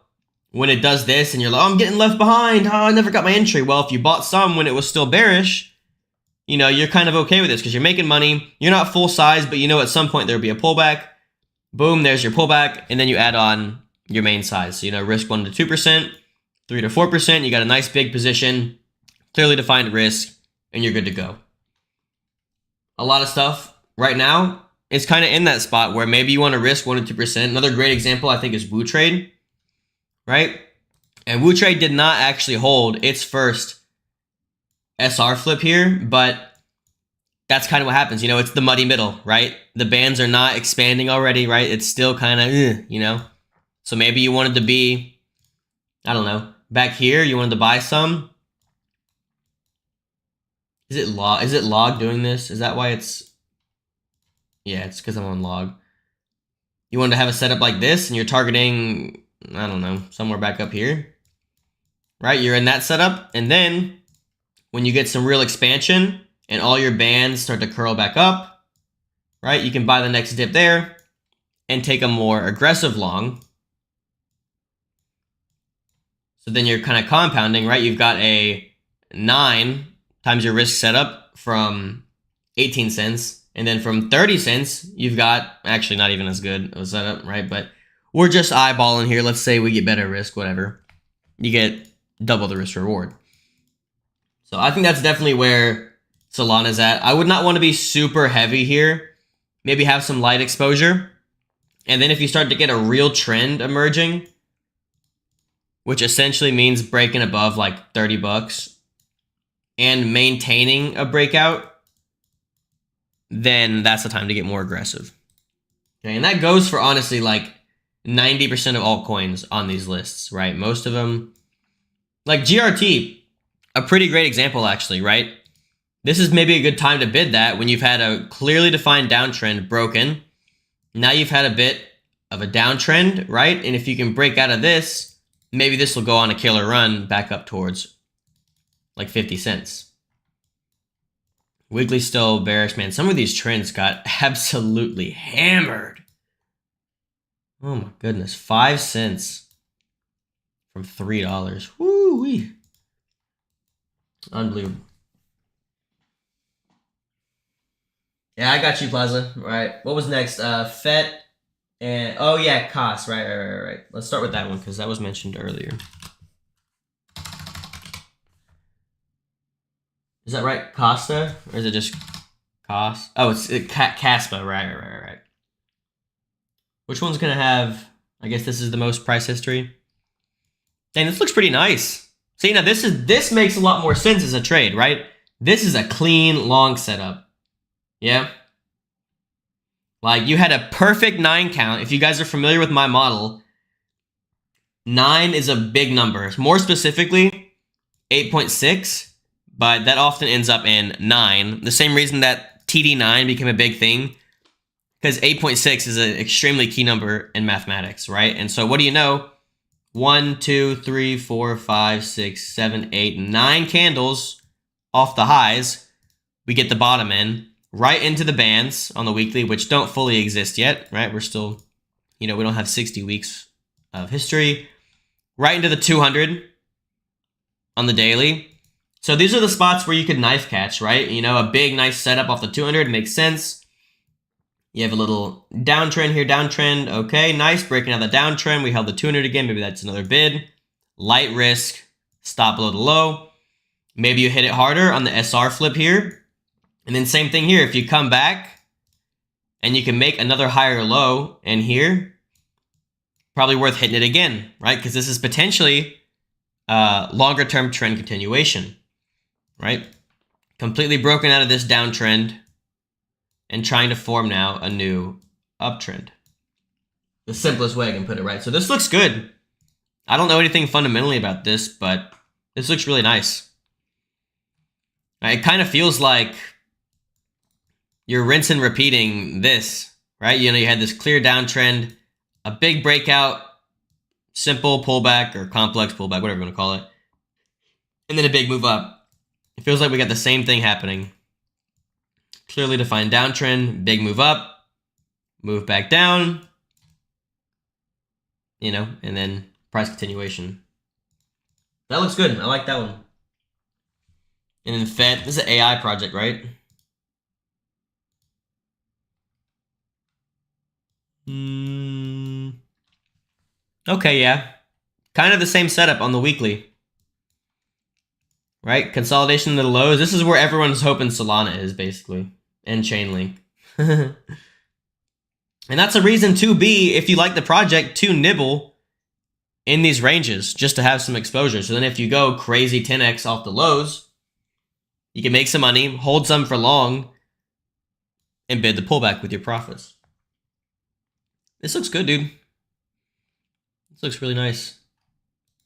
when it does this and you're like, oh, I'm getting left behind. Oh, I never got my entry. Well, if you bought some when it was still bearish, you know, you're kind of okay with this because you're making money. You're not full size, but you know at some point there'll be a pullback. Boom, there's your pullback. And then you add on your main size. So, you know, risk 1 to 2%, 3 to 4%. You got a nice big position, clearly defined risk, and you're good to go. A lot of stuff right now is kind of in that spot where maybe you want to risk 1 to 2%. Another great example, I think, is WooTrade, right? And WooTrade did not actually hold its first SR flip here, but that's kind of what happens. You know, it's the muddy middle, right? The bands are not expanding already, right? It's still kind of, you know? So maybe you wanted to be, I don't know, back here, you wanted to buy some. Is it log doing this? Is that why it's... Yeah, it's because I'm on log. You wanted to have a setup like this, and you're targeting, I don't know, somewhere back up here. Right? You're in that setup, and then when you get some real expansion, and all your bands start to curl back up, right? You can buy the next dip there, and take a more aggressive long. So then you're kind of compounding, right? You've got a 9 times your risk setup from 18 cents. And then from 30 cents, you've got, actually not even as good of a setup, right? But we're just eyeballing here. Let's say we get better risk, whatever. You get double the risk reward. So I think that's definitely where Solana's at. I would not want to be super heavy here. Maybe have some light exposure. And then if you start to get a real trend emerging, which essentially means breaking above like 30 bucks and maintaining a breakout, then that's the time to get more aggressive. Okay, and that goes for honestly like 90% of altcoins on these lists, right? Most of them, like GRT, a pretty great example actually, right? This is maybe a good time to bid that when you've had a clearly defined downtrend broken. Now you've had a bit of a downtrend, right? And if you can break out of this, maybe this will go on a killer run back up towards like 50 cents. Wiggly still bearish, man. Some of these trends got absolutely hammered. Oh my goodness. 5 cents from $3. Woo-wee. Unbelievable. Yeah, I got you, Plaza. All right. What was next? Fet and... Oh, yeah, Cos. Right. Let's start with that one because that was mentioned earlier. Is that right? Costa? Or is it just Cos? Oh, it's Casper. Right. Which one's going to have... I guess this is the most price history. Dang, this looks pretty nice. See, now this makes a lot more sense as a trade, right? This is a clean long setup. Yeah? Like, you had a perfect 9 count. If you guys are familiar with my model, 9 is a big number. More specifically, 8.6. But that often ends up in 9. The same reason that TD9 became a big thing, because 8.6 is an extremely key number in mathematics, right? And so what do you know? 1, 2, 3, 4, 5, 6, 7, 8, 9 candles off the highs. We get the bottom in, right into the bands on the weekly, which don't fully exist yet, right? We're still, you know, we don't have 60 weeks of history. Right into the 200 on the daily. So these are the spots where you could knife catch, right? You know, a big, nice setup off the 200 makes sense. You have a little downtrend here, downtrend. Okay, nice. Breaking out the downtrend. We held the 200 again. Maybe that's another bid. Light risk. Stop below the low. Maybe you hit it harder on the SR flip here. And then same thing here. If you come back and you can make another higher low in here, probably worth hitting it again, right? Because this is potentially longer term trend continuation. Right? Completely broken out of this downtrend and trying to form now a new uptrend. The simplest way I can put it, right? So this looks good. I don't know anything fundamentally about this, but this looks really nice. It kind of feels like you're rinse and repeating this, right? You know, you had this clear downtrend, a big breakout, simple pullback or complex pullback, whatever you want to call it, and then a big move up. It feels like we got the same thing happening. Clearly defined downtrend, big move up, move back down, you know, and then price continuation. That looks good. I like that one. And then Fed, this is an AI project, right? Okay, yeah. Kind of the same setup on the weekly. Right? Consolidation to the lows. This is where everyone's hoping Solana is, basically. And Chainlink. And that's a reason to be, if you like the project, to nibble in these ranges, just to have some exposure. So then if you go crazy 10x off the lows, you can make some money, hold some for long, and bid the pullback with your profits. This looks good, dude. This looks really nice.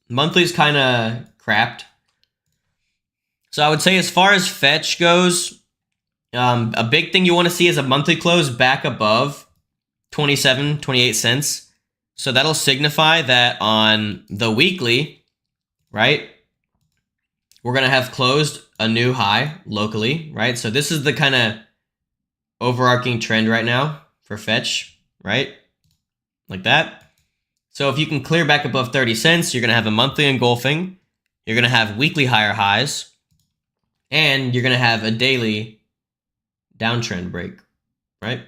Monthly's kind of crapped. So I would say as far as Fetch goes, a big thing you want to see is a monthly close back above 27, 28 cents. So that'll signify that on the weekly, right, we're going to have closed a new high locally, right? So this is the kind of overarching trend right now for Fetch, right? Like that. So if you can clear back above 30 cents, you're going to have a monthly engulfing. You're going to have weekly higher highs. And you're going to have a daily downtrend break, right?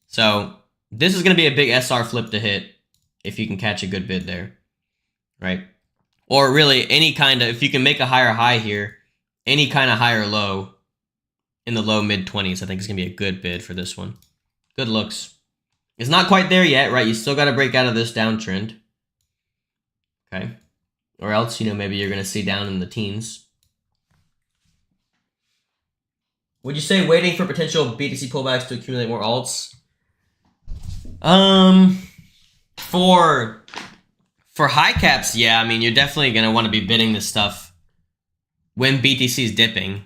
So this is going to be a big SR flip to hit if you can catch a good bid there, right? Or really any kind of, if you can make a higher high here, any kind of higher low in the low mid-20s, I think is going to be a good bid for this one. Good looks. It's not quite there yet, right? You still got to break out of this downtrend. Okay. Or else, you know, maybe you're going to see down in the teens. Would you say waiting for potential BTC pullbacks to accumulate more alts? For high caps, yeah. I mean, you're definitely going to want to be bidding this stuff when BTC is dipping.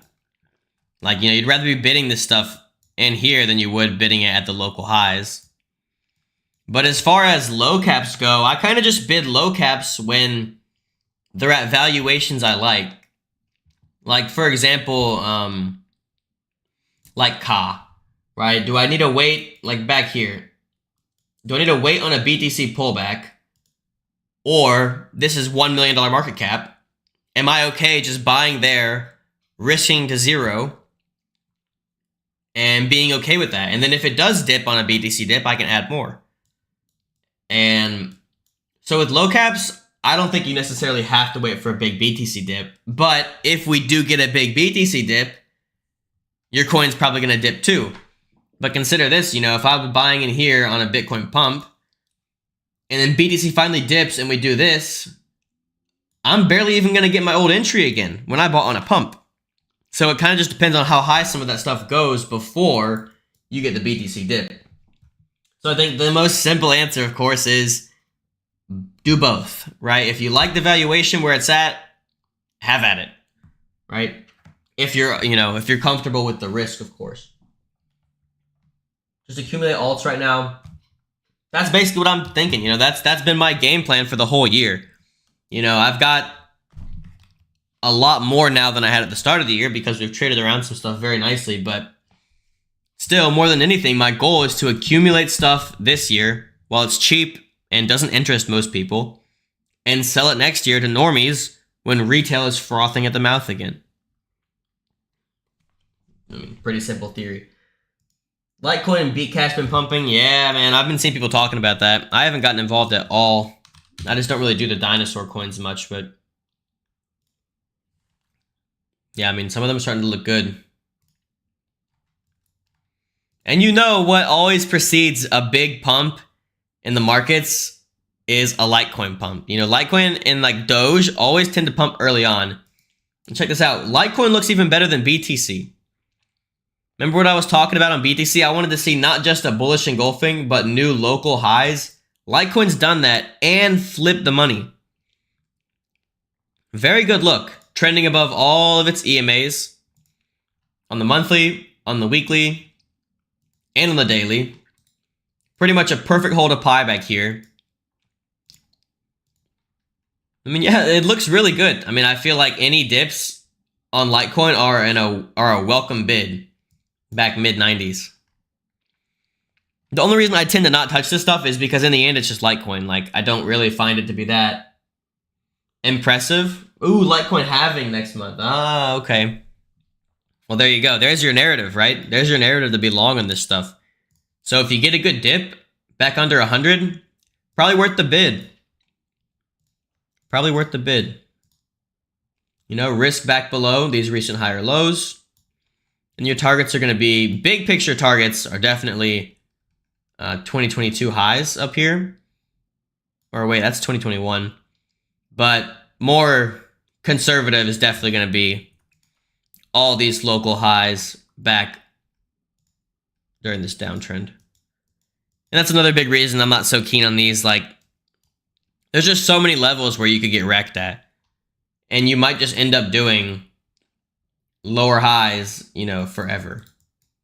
Like, you know, you'd rather be bidding this stuff in here than you would bidding it at the local highs. But as far as low caps go, I kind of just bid low caps when they're at valuations I like. Like, for example, like Ka, right? Do I need to wait, like back here? Do I need to wait on a BTC pullback? Or this is $1 million market cap. Am I okay just buying there, risking to zero, and being okay with that? And then if it does dip on a BTC dip, I can add more. And so with low caps, I don't think you necessarily have to wait for a big BTC dip. But if we do get a big BTC dip, your coin's probably going to dip too. But consider this, you know, if I was buying in here on a Bitcoin pump, and then BTC finally dips and we do this, I'm barely even going to get my old entry again when I bought on a pump. So it kind of just depends on how high some of that stuff goes before you get the BTC dip. So I think the most simple answer, of course, is do both, right? If you like the valuation where it's at, have at it, right? If you're, you know, if you're comfortable with the risk, of course. Just accumulate alts right now. That's basically what I'm thinking. You know, that's been my game plan for the whole year. You know, I've got a lot more now than I had at the start of the year because we've traded around some stuff very nicely. But still, more than anything, my goal is to accumulate stuff this year while it's cheap and doesn't interest most people, and sell it next year to normies when retail is frothing at the mouth again. I mean, pretty simple theory. Litecoin beat cash been pumping. Yeah, man, I've been seeing people talking about that. I haven't gotten involved at all. I just don't really do the dinosaur coins much, but yeah, I mean, some of them are starting to look good. And you know what always precedes a big pump in the markets is a Litecoin pump. You know, Litecoin and like Doge always tend to pump early on. And check this out. Litecoin looks even better than BTC. Remember what I was talking about on BTC? I wanted to see not just a bullish engulfing, but new local highs. Litecoin's done that and flipped the money. Very good look. Trending above all of its EMAs. on the monthly, on the weekly, and on the daily. Pretty much a perfect hold of pullback here. I mean, yeah, it looks really good. I mean, I feel like any dips on Litecoin are a welcome bid back mid-90s. The only reason I tend to not touch this stuff is because in the end, it's just Litecoin. Like, I don't really find it to be that impressive. Ooh, Litecoin halving next month. Ah, okay. Well, there you go. There's your narrative, right? There's your narrative to be long on this stuff. So if you get a good dip back under 100, probably worth the bid. Probably worth the bid. You know, risk back below these recent higher lows. And your targets are going to be, big picture targets are definitely 2022 highs up here. Or wait, that's 2021. But more conservative is definitely going to be all these local highs back during this downtrend. And that's another big reason I'm not so keen on these. Like, there's just so many levels where you could get wrecked at. And you might just end up doing lower highs, you know, forever.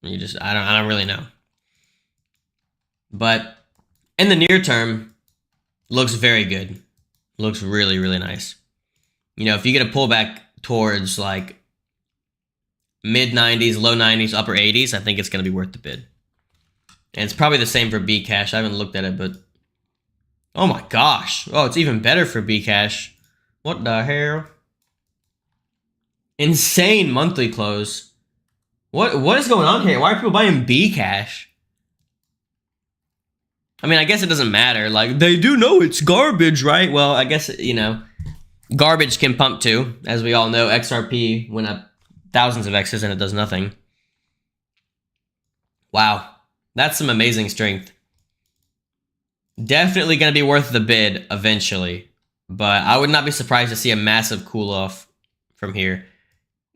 You just, I don't really know. But in the near term, looks very good. Looks really, really nice. You know, if you get a pullback towards like mid-90s, low 90s, upper 80s, I think it's going to be worth the bid. And it's probably the same for Bcash. I haven't looked at it, but oh my gosh. Oh, it's even better for Bcash. What the hell? Insane monthly close. What is going on here? Why are people buying Bcash? I mean, I guess it doesn't matter. Like, they do know it's garbage, right? Well, I guess, you know, garbage can pump too. As we all know, XRP went up thousands of X's and it does nothing. Wow. That's some amazing strength. Definitely going to be worth the bid eventually. But I would not be surprised to see a massive cool off from here.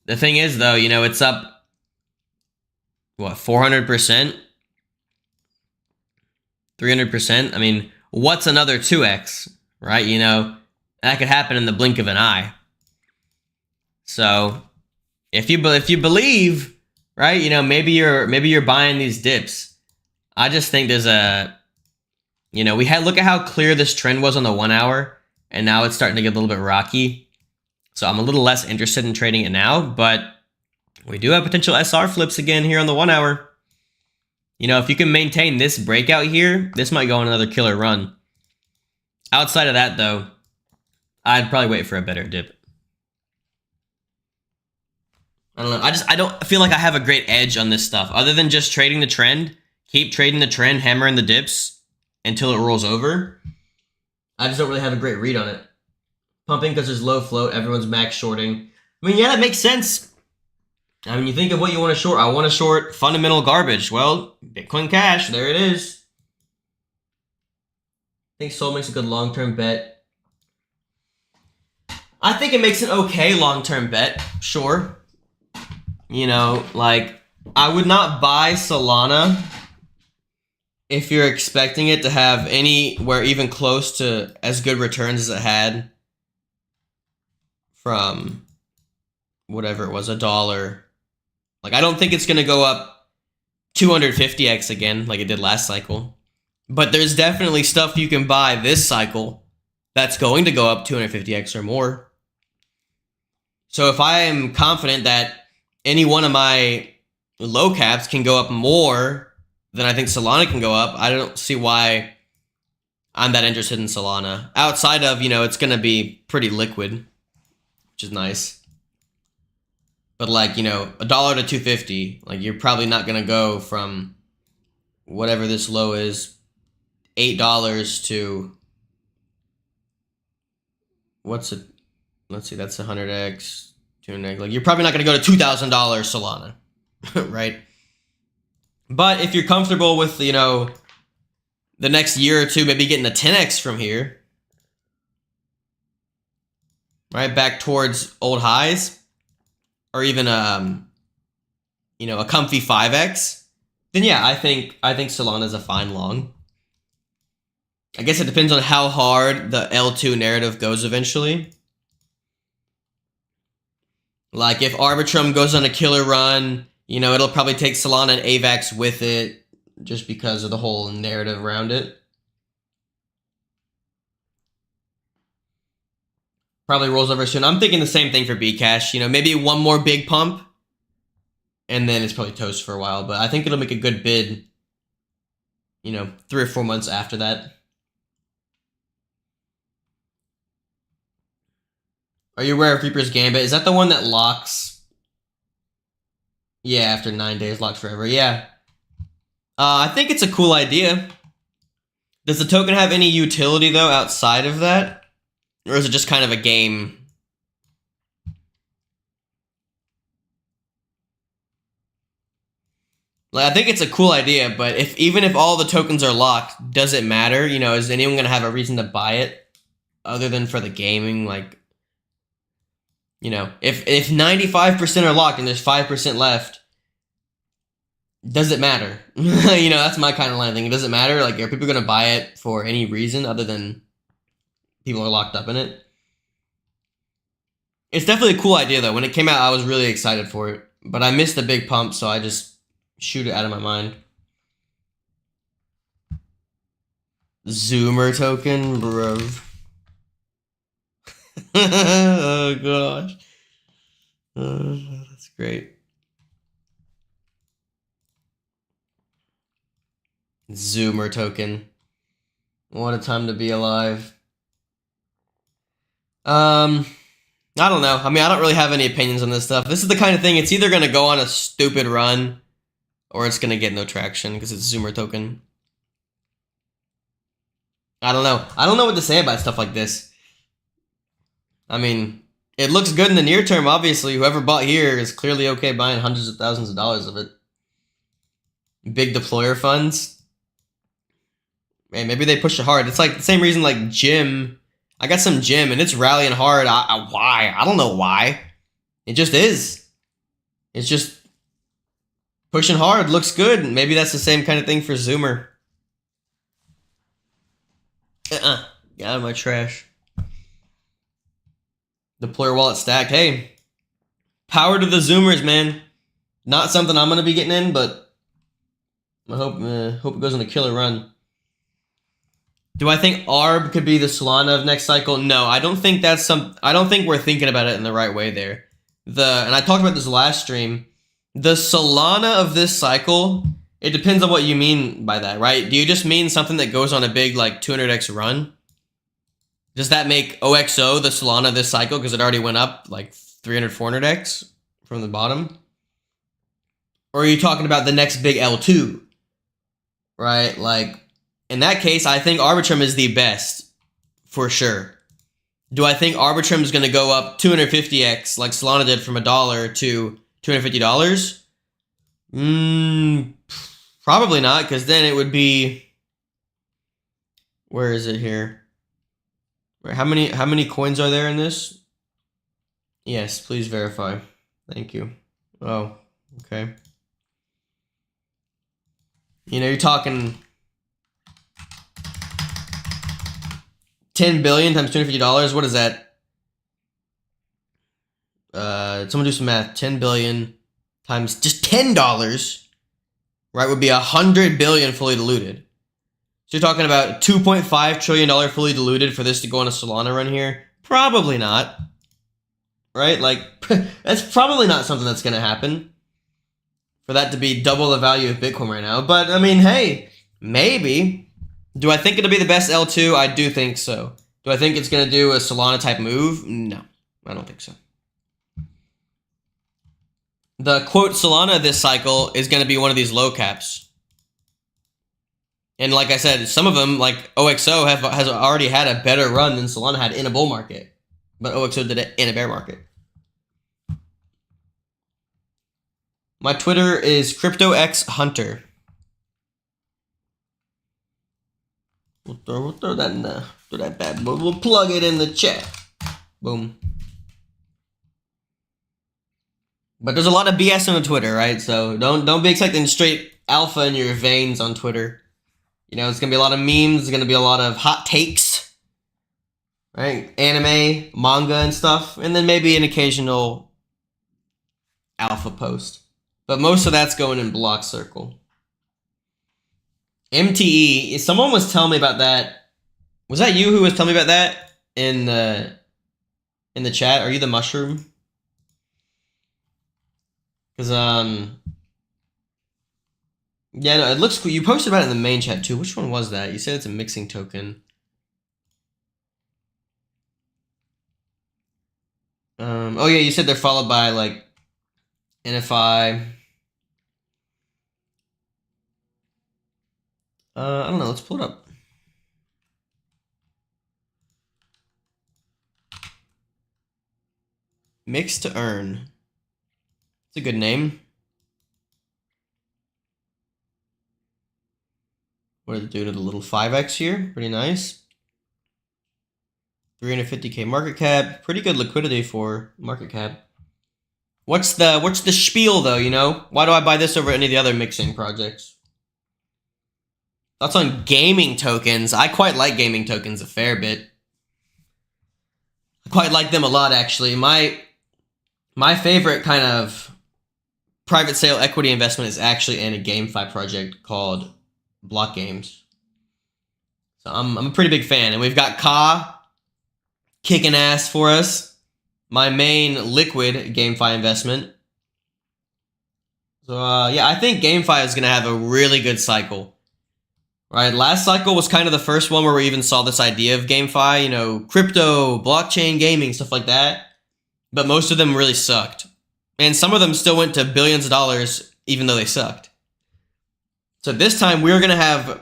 The thing is, though, you know, it's up, what, 400%? 300%? I mean, what's another 2x, right? You know, that could happen in the blink of an eye. So, if you believe, right, you know, maybe you're buying these dips. I just think there's a, you know, look at how clear this trend was on the 1 hour, and now it's starting to get a little bit rocky. So I'm a little less interested in trading it now, but we do have potential SR flips again here on the 1 hour. You know, if you can maintain this breakout here, this might go on another killer run. Outside of that, though, I'd probably wait for a better dip. I don't know. I don't feel like I have a great edge on this stuff. Other than just trading the trend, keep trading the trend, hammering the dips until it rolls over. I just don't really have a great read on it. Pumping because there's low float, everyone's max shorting. I mean, yeah, that makes sense. I mean, you think of what you want to short. I want to short fundamental garbage. Well, Bitcoin Cash, there it is. I think Sol makes a good long-term bet. I think it makes an okay long-term bet, sure. You know, like, I would not buy Solana if you're expecting it to have anywhere even close to as good returns as it had from whatever it was, $1. Like, I don't think it's going to go up 250x again like it did last cycle. But there's definitely stuff you can buy this cycle that's going to go up 250x or more. So if I am confident that any one of my low caps can go up more than I think Solana can go up, I don't see why I'm that interested in Solana. Outside of, you know, it's going to be pretty liquid, which is nice. But like, you know, $1 to 250, like you're probably not going to go from whatever this low is, $8 to, what's it? Let's see, that's 100x, 200x. Like, you're probably not going to go to $2,000 Solana, right? But if you're comfortable with, you know, the next year or two, maybe getting a 10x from here, right, back towards old highs, or even you know, a comfy 5x, then yeah, I think Solana is a fine long. I guess it depends on how hard the L2 narrative goes eventually. Like, if Arbitrum goes on a killer run, You know, it'll probably take Solana and AVAX with it just because of the whole narrative around it. Probably rolls over soon. I'm thinking the same thing for Bcash. You know, maybe one more big pump, and then it's probably toast for a while. But I think it'll make a good bid, you know, 3 or 4 months after that. Are you aware of Reaper's Gambit? Is that the one that locks? Yeah, after 9 days, locks forever. Yeah. I think it's a cool idea. Does the token have any utility, though, outside of that? Or is it just kind of a game? Like, I think it's a cool idea, but even if all the tokens are locked, does it matter? You know, is anyone going to have a reason to buy it other than for the gaming? Like, you know, if 95% are locked and there's 5% left, does it matter? You know, that's my kind of line of thinking. Does it matter? Like, are people going to buy it for any reason other than people are locked up in it? It's definitely a cool idea, though. When it came out, I was really excited for it. But I missed the big pump, so I just shoot it out of my mind. Zoomer token, bro. Oh, gosh. That's great. Zoomer token. What a time to be alive. I don't know. I mean, I don't really have any opinions on this stuff. This is the kind of thing, it's either going to go on a stupid run or it's going to get no traction because it's a Zoomer token. I don't know. I don't know what to say about stuff like this. I mean, it looks good in the near term, obviously. Whoever bought here is clearly okay buying hundreds of thousands of dollars of it. Big deployer funds. Man, maybe they push it hard. It's like the same reason like Jim. I got some Jim and it's rallying hard. Why? I don't know why. It just is. It's just pushing hard. Looks good. Maybe that's the same kind of thing for Zoomer. Get out of my trash. Deployer wallet stacked. Hey, power to the Zoomers, man. Not something I'm going to be getting in, but I hope it goes on a killer run. Do I think ARB could be the Solana of next cycle? No, I don't think that's I don't think we're thinking about it in the right way there. And I talked about this last stream. The Solana of this cycle, it depends on what you mean by that, right? Do you just mean something that goes on a big like 200x run? Does that make OXO the Solana this cycle because it already went up like 300, 400x from the bottom? Or are you talking about the next big L2, right? Like, in that case, I think Arbitrum is the best, for sure. Do I think Arbitrum is going to go up 250x like Solana did from $1 to $250? Probably not, because then it would be... Where is it here? How many coins are there in this? Yes, please verify. Thank you. Oh, okay. You know, you're talking 10 billion times $250. What is that? Someone do some math. 10 billion times just $10, right, would be 100 billion fully diluted. So you're talking about $2.5 trillion fully diluted for this to go on a Solana run here? Probably not. Right? Like, that's probably not something that's going to happen. For that to be double the value of Bitcoin right now. But, I mean, hey, maybe. Do I think it'll be the best L2? I do think so. Do I think it's going to do a Solana type move? No, I don't think so. The quote Solana this cycle is going to be one of these low caps. And like I said, some of them, like OXO, has already had a better run than Solana had in a bull market. But OXO did it in a bear market. My Twitter is CryptoX Hunter. We'll throw that in the, throw that bad boy. We'll plug it in the chat. Boom. But there's a lot of BS on Twitter, right? So don't be expecting straight alpha in your veins on Twitter. You know, it's gonna be a lot of memes. There's gonna be a lot of hot takes, right? Anime, manga, and stuff, and then maybe an occasional alpha post. But most of that's going in Blockcircle. MTE, someone was telling me about that. Was that you who was telling me about that in the chat? Are you the mushroom? Because yeah, no, it looks cool. You posted about it in the main chat too. Which one was that? You said it's a mixing token. Oh yeah, you said they're followed by like NFI. I don't know. Let's pull it up. Mix to earn. It's a good name. What did it do to the little 5x here? Pretty nice. 350k market cap. Pretty good liquidity for market cap. What's the spiel though, you know? Why do I buy this over any of the other mixing projects? Thoughts on gaming tokens? I quite like gaming tokens a fair bit. I quite like them a lot actually. My favorite kind of private sale equity investment is actually in a GameFi project called Block Games. So I'm a pretty big fan, and we've got Ka kicking ass for us. My main liquid GameFi investment. So yeah, I think GameFi is gonna have a really good cycle. Right, last cycle was kind of the first one where we even saw this idea of GameFi, you know, crypto, blockchain gaming, stuff like that. But most of them really sucked. And some of them still went to billions of dollars, even though they sucked. So this time we're going to have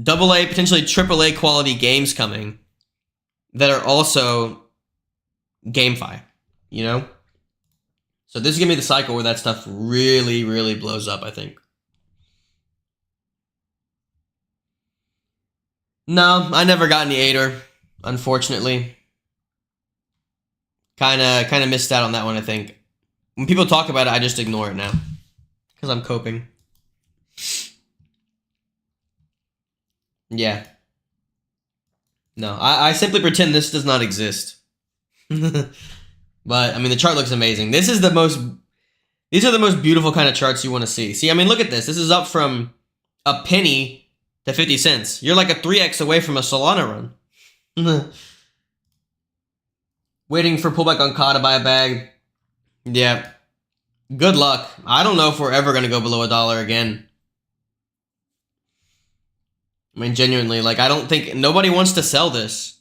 AA, potentially AAA quality games coming that are also GameFi, you know? So this is going to be the cycle where that stuff really, really blows up, I think. No, I never got any Aider, unfortunately. Kind of missed out on that one, I think. When people talk about it, I just ignore it now. Because I'm coping. Yeah. No, I simply pretend this does not exist. But, I mean, the chart looks amazing. These are the most beautiful kind of charts you want to see. See, I mean, look at this. This is up from a penny to 50 cents. You're like a 3x away from a Solana run. Waiting for pullback on Ka to buy a bag. Yeah. Good luck. I don't know if we're ever going to go below $1 again. I mean, genuinely, like, I don't think nobody wants to sell this.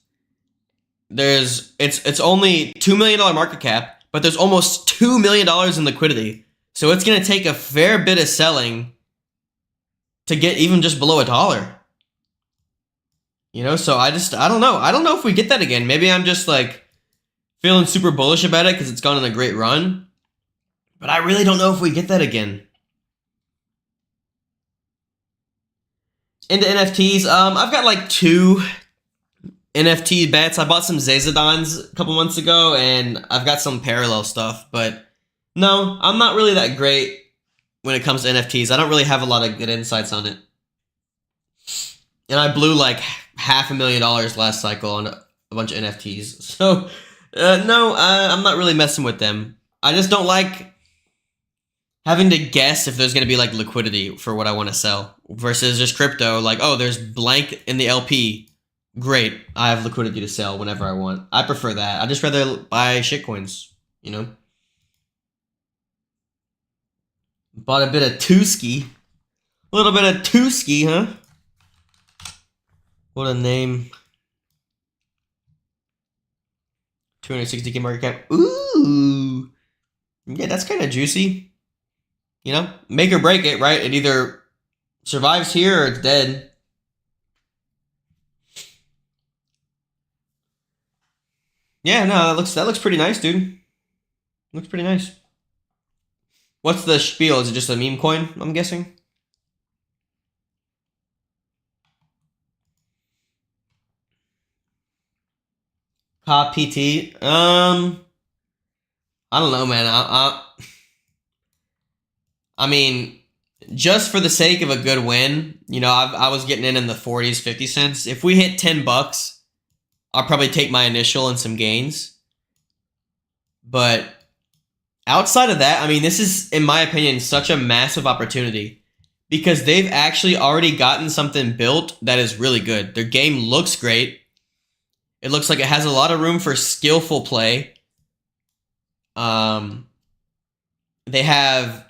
It's only $2 million market cap, but there's almost $2 million in liquidity. So it's going to take a fair bit of selling to get even just below $1. You know, so I don't know. I don't know if we get that again. Maybe I'm just like feeling super bullish about it because it's gone on a great run. But I really don't know if we get that again. Into NFTs, I've got like 2 NFT bets. I bought some Zazadons a couple months ago, and I've got some parallel stuff. But no, I'm not really that great when it comes to NFTs. I don't really have a lot of good insights on it. And I blew like $500,000 last cycle on a bunch of NFTs. So, no, I'm not really messing with them. I just don't like having to guess if there's going to be like liquidity for what I want to sell versus just crypto. Like, oh, there's blank in the LP. Great. I have liquidity to sell whenever I want. I prefer that. I'd just rather buy shitcoins, you know? Bought a bit of Tuski. A little bit of Tuski, huh? What a name. 260k market cap. Ooh. Yeah, that's kind of juicy. You know, make or break it, right? It either survives here or it's dead. Yeah, no, that looks pretty nice, dude. Looks pretty nice. What's the spiel? Is it just a meme coin, I'm guessing? Ka PT. I don't know, man. I mean, just for the sake of a good win, you know, I was getting in the 40s, 50 cents. If we hit $10, I'll probably take my initial and some gains. But outside of that, I mean, this is, in my opinion, such a massive opportunity because they've actually already gotten something built that is really good. Their game looks great. It looks like it has a lot of room for skillful play. They have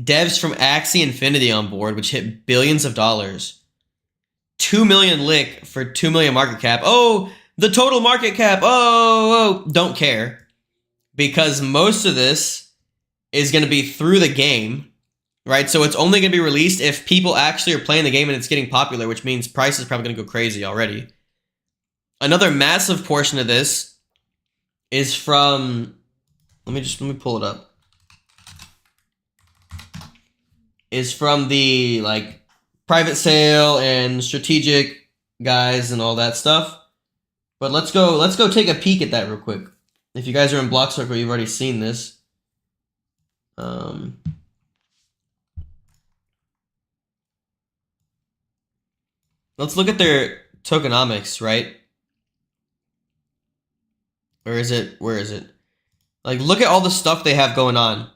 devs from Axie Infinity on board, which hit billions of dollars. 2 million lick for 2 million market cap. Oh, the total market cap. Oh, don't care. Because most of this is going to be through the game, right? So it's only going to be released if people actually are playing the game and it's getting popular, which means price is probably going to go crazy already. Another massive portion of this is from, let me pull it up. Is from the like private sale and strategic guys and all that stuff. But let's go take a peek at that real quick. If you guys are in Blockcircle, you've already seen this. Let's look at their tokenomics, right? Where is it? Like, look at all the stuff they have going on,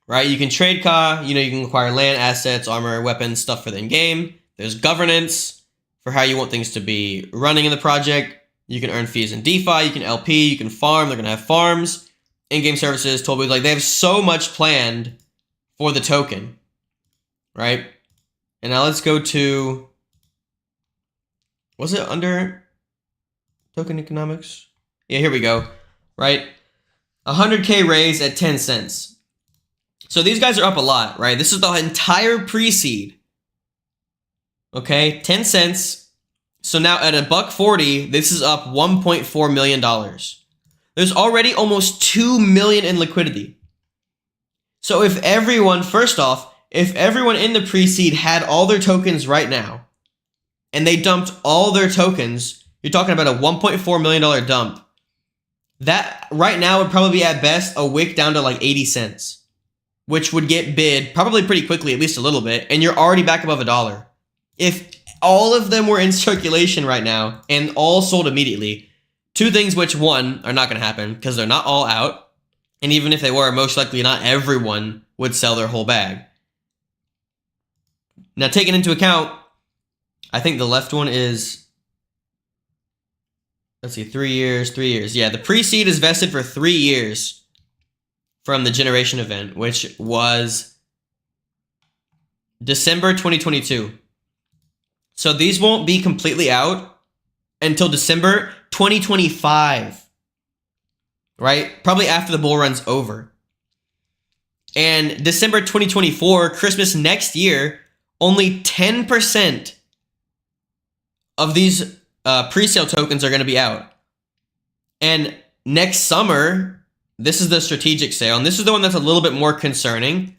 right? You can trade Ka, you can acquire land, assets, armor, weapons, stuff for the in-game. There's governance for how you want things to be running in the project. You can earn fees in DeFi, you can LP, you can farm. They're going to have farms, in-game services, toll booths. Like, they have so much planned for the token, right? And now let's go to, was it under token economics? Yeah, here we go, right? 100K raise at 10 cents. So these guys are up a lot, right? This is the entire pre-seed. Okay, 10 cents. So now at $1.40, this is up $1.4 million. There's already almost 2 million in liquidity. So if everyone, first off, if everyone in the pre-seed had all their tokens right now, and they dumped all their tokens, you're talking about a $1.4 million dump. That right now would probably be at best a wick down to like 80 cents, which would get bid probably pretty quickly, at least a little bit, and you're already back above $1. If all of them were in circulation right now and all sold immediately, two things which, one, are not going to happen because they're not all out, and even if they were, most likely not everyone would sell their whole bag. Now, taking into account, I think the left one is, let's see, 3 years. Yeah, the pre-seed is vested for 3 years from the generation event, which was December 2022. So these won't be completely out until December 2025, right? Probably after the bull run's over. And December 2024, Christmas next year, only 10% of these pre-sale tokens are going to be out. And next summer, this is the strategic sale, and this is the one that's a little bit more concerning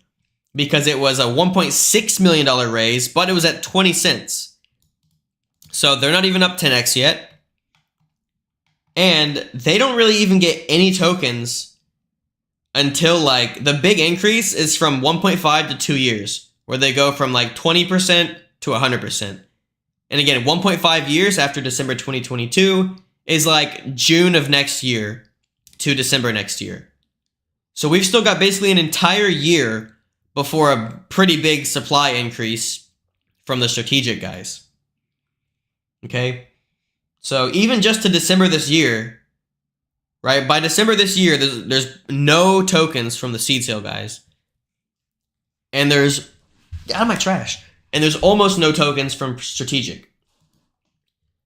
because it was a $1.6 million raise, but it was at 20 cents. So they're not even up 10x yet. And they don't really even get any tokens until like the big increase is from 1.5 to 2 years, where they go from like 20% to 100%. And again, 1.5 years after December 2022 is like June of next year to December next year. So we've still got basically an entire year before a pretty big supply increase from the strategic guys. Okay, so even just to December this year, right? By December this year, there's no tokens from the seed sale guys. And there's, out of my trash. And there's almost no tokens from strategic.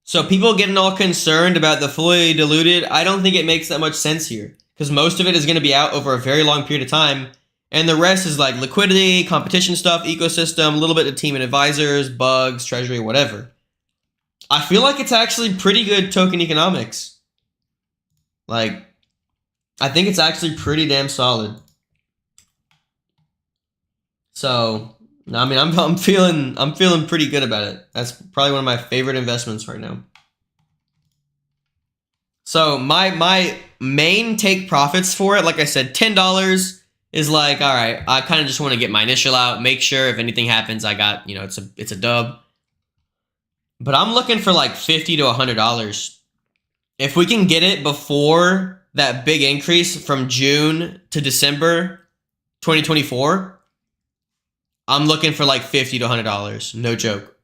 So people getting all concerned about the fully diluted, I don't think it makes that much sense here. Because most of it is going to be out over a very long period of time. And the rest is like liquidity, competition stuff, ecosystem, a little bit of team and advisors, bugs, treasury, whatever. I feel like it's actually pretty good token economics. Like, I think it's actually pretty damn solid. So, I mean, I'm feeling pretty good about it. That's probably one of my favorite investments right now. So my main take profits for it, like I said, $10 is like, all right, I kind of just want to get my initial out, make sure if anything happens, I got, it's a dub. But I'm looking for like $50 to $100. If we can get it before that big increase from June to December 2024, I'm looking for like $50 to $100. No joke.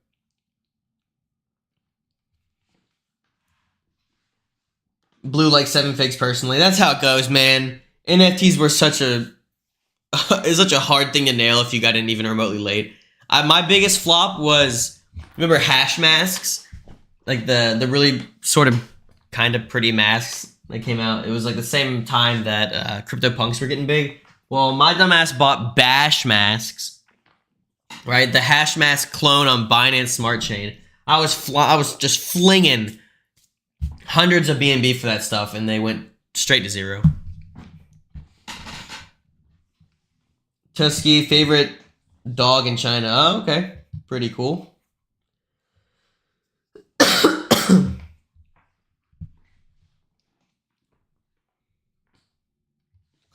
Blew like 7 figs personally. That's how it goes, man. NFTs were such a it's such a hard thing to nail if you got in even remotely late. My biggest flop was, remember hash masks? Like the really sort of kind of pretty masks that came out. It was like the same time that CryptoPunks were getting big. Well, my dumbass bought Bash masks, right? The hash mask clone on Binance Smart Chain. I was just flinging hundreds of BNB for that stuff, and they went straight to zero. Tusky, favorite dog in China. Oh, okay. Pretty cool.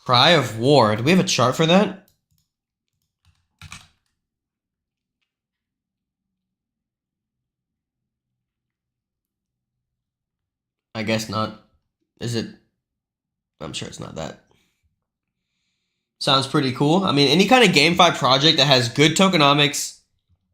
Cry of War. Do we have a chart for that? I guess not. Is it? I'm sure it's not that. Sounds pretty cool. I mean, any kind of GameFi project that has good tokenomics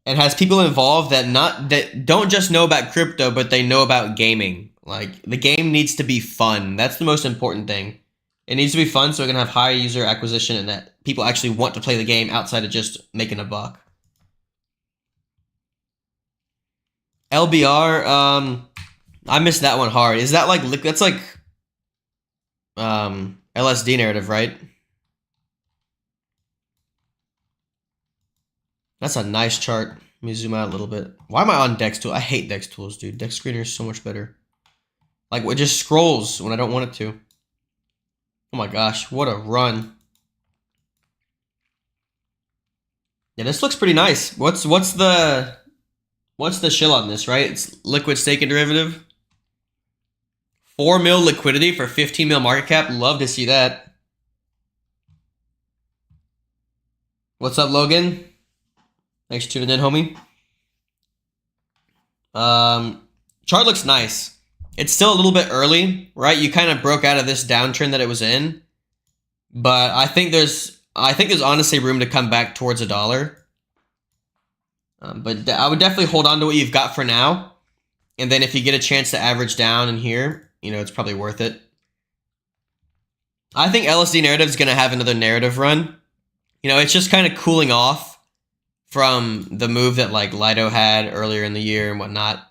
and has people involved that don't just know about crypto, but they know about gaming. Like, the game needs to be fun. That's the most important thing. It needs to be fun so it can have high user acquisition and that people actually want to play the game outside of just making a buck. LBR, I missed that one hard. Is that like, that's like LSD narrative, right? That's a nice chart. Let me zoom out a little bit. Why am I on Dex tool? I hate Dex tools, dude. Dex screener is so much better. Like, it just scrolls when I don't want it to. Oh my gosh, what a run. Yeah, this looks pretty nice. What's the shill on this, right? It's liquid staking derivative. 4 mil liquidity for 15 mil market cap. Love to see that. What's up, Logan? Thanks for tuning in, homie. Chart looks nice. It's still a little bit early, right? You kind of broke out of this downtrend that it was in, but I think there's honestly room to come back towards $1. But I would definitely hold on to what you've got for now, and then if you get a chance to average down in here, you know, it's probably worth it. I think LSD narrative is going to have another narrative run. You know, it's just kind of cooling off from the move that like Lido had earlier in the year and whatnot.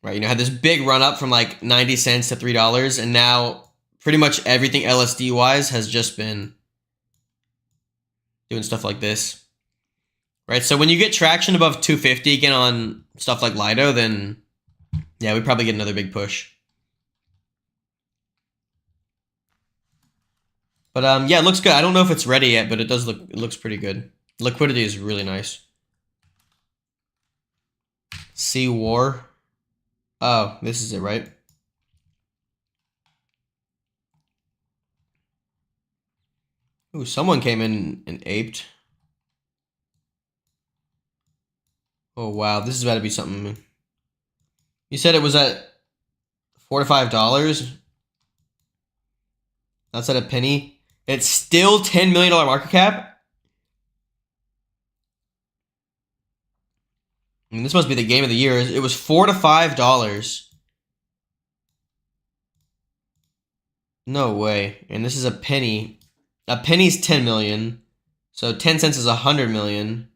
Right, you know, had this big run up from like 90 cents to $3, and now pretty much everything LSD wise has just been doing stuff like this. Right, so when you get traction above 250 again on stuff like Lido, then yeah, we probably get another big push. But yeah, it looks good. I don't know if it's ready yet, but it looks pretty good. Liquidity is really nice. Sea War. Oh, this is it, right? Ooh, someone came in and aped. Oh, wow. This is about to be something. You said it was at $4 to $5. That's at a penny. It's still $10 million market cap. I mean, this must be the game of the year. It was $4 to $5. No way. And this is a penny. A penny's 10 million. So 10 cents is 100 million.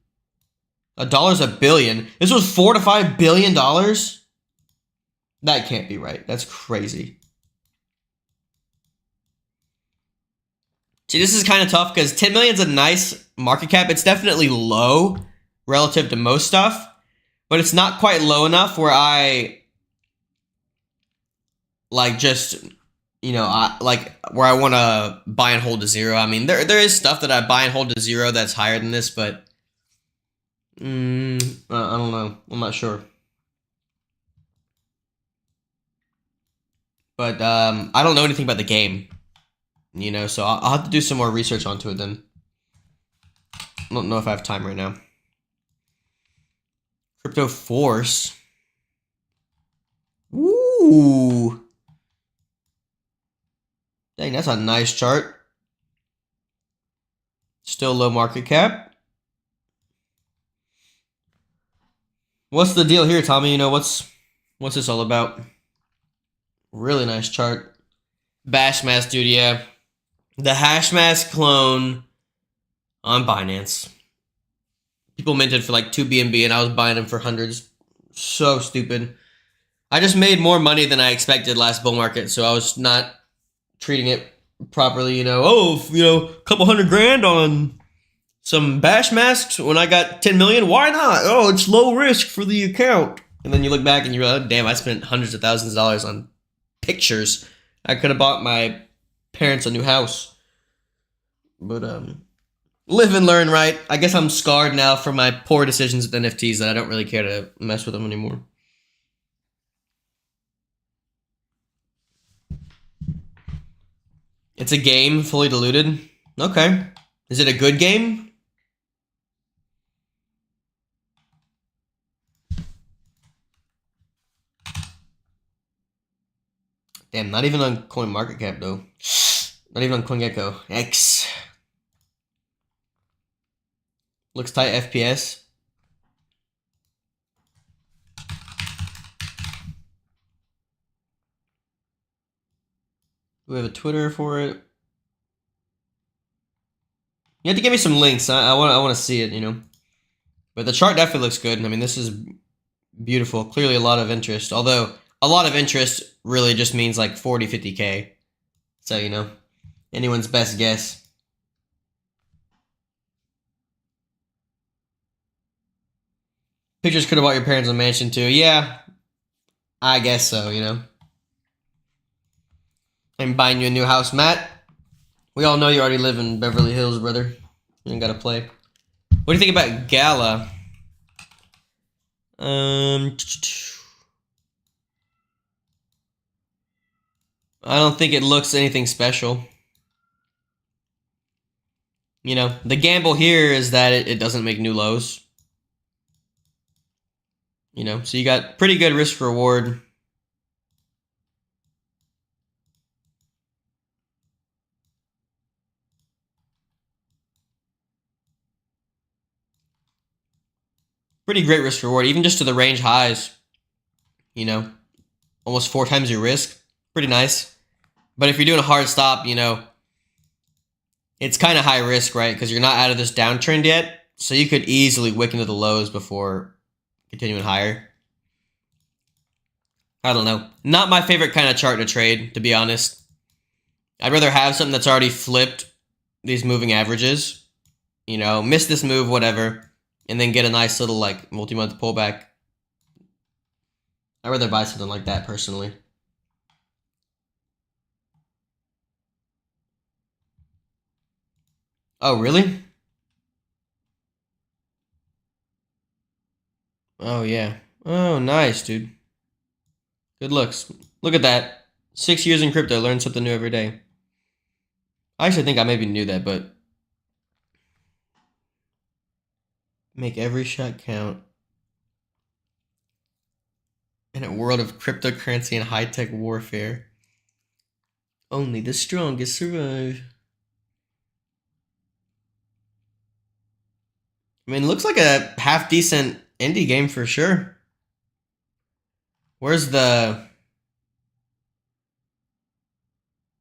$1's a billion. This was $4 to $5 billion. That can't be right. That's crazy. See, this is kind of tough because 10 million is a nice market cap. It's definitely low relative to most stuff, but it's not quite low enough where I like just, you know, where I want to buy and hold to zero. I mean, there is stuff that I buy and hold to zero that's higher than this, but I don't know. I'm not sure. But I don't know anything about the game, you know, so I'll have to do some more research onto it then. I don't know if I have time right now. Crypto Force. Ooh. Dang, that's a nice chart. Still low market cap. What's the deal here, Tommy? You know, what's this all about? Really nice chart. Bashmask, dude, yeah. The Hashmask clone on Binance. People minted for like 2 BNB and I was buying them for hundreds. So stupid. I just made more money than I expected last bull market, so I was not treating it properly, you know. Oh, you know, a couple $100 grand on some bash masks when I got 10 million. Why not? Oh, it's low risk for the account. And then you look back and you're like, oh, damn, I spent hundreds of thousands of dollars on pictures. I could have bought my parents a new house. But live and learn, right? I guess I'm scarred now for my poor decisions with NFTs that I don't really care to mess with them anymore. It's a game, fully diluted. Okay. Is it a good game? Damn, not even on CoinMarketCap though. Not even on CoinGecko. X. Looks tight FPS. Do we have a Twitter for it? You have to give me some links. I want to see it, you know. But the chart definitely looks good. I mean, this is beautiful. Clearly a lot of interest. Although, a lot of interest really just means like 40, 50K. So, you know, anyone's best guess. Pictures could have bought your parents a mansion too. Yeah, I guess so, you know. I'm buying you a new house, Matt. We all know you already live in Beverly Hills, brother. You ain't gotta play. What do you think about Gala? I don't think it looks anything special. You know, the gamble here is that it doesn't make new lows. You know, so you got pretty good risk reward. Pretty great risk reward, even just to the range highs. You know, almost 4 times your risk. Pretty nice. But if you're doing a hard stop, you know, it's kind of high risk, right? Because you're not out of this downtrend yet. So you could easily wick into the lows before continuing higher. I don't know. Not my favorite kind of chart to trade, to be honest. I'd rather have something that's already flipped these moving averages. You know, miss this move, whatever. And then get a nice little, like, multi-month pullback. I'd rather buy something like that, personally. Oh, really? Oh, yeah. Oh, nice, dude. Good looks. Look at that. 6 years in crypto, learn something new every day. I actually think I maybe knew that, but... Make every shot count. In a world of cryptocurrency and high-tech warfare. Only the strongest survive. I mean, it looks like a half-decent indie game for sure. Where's the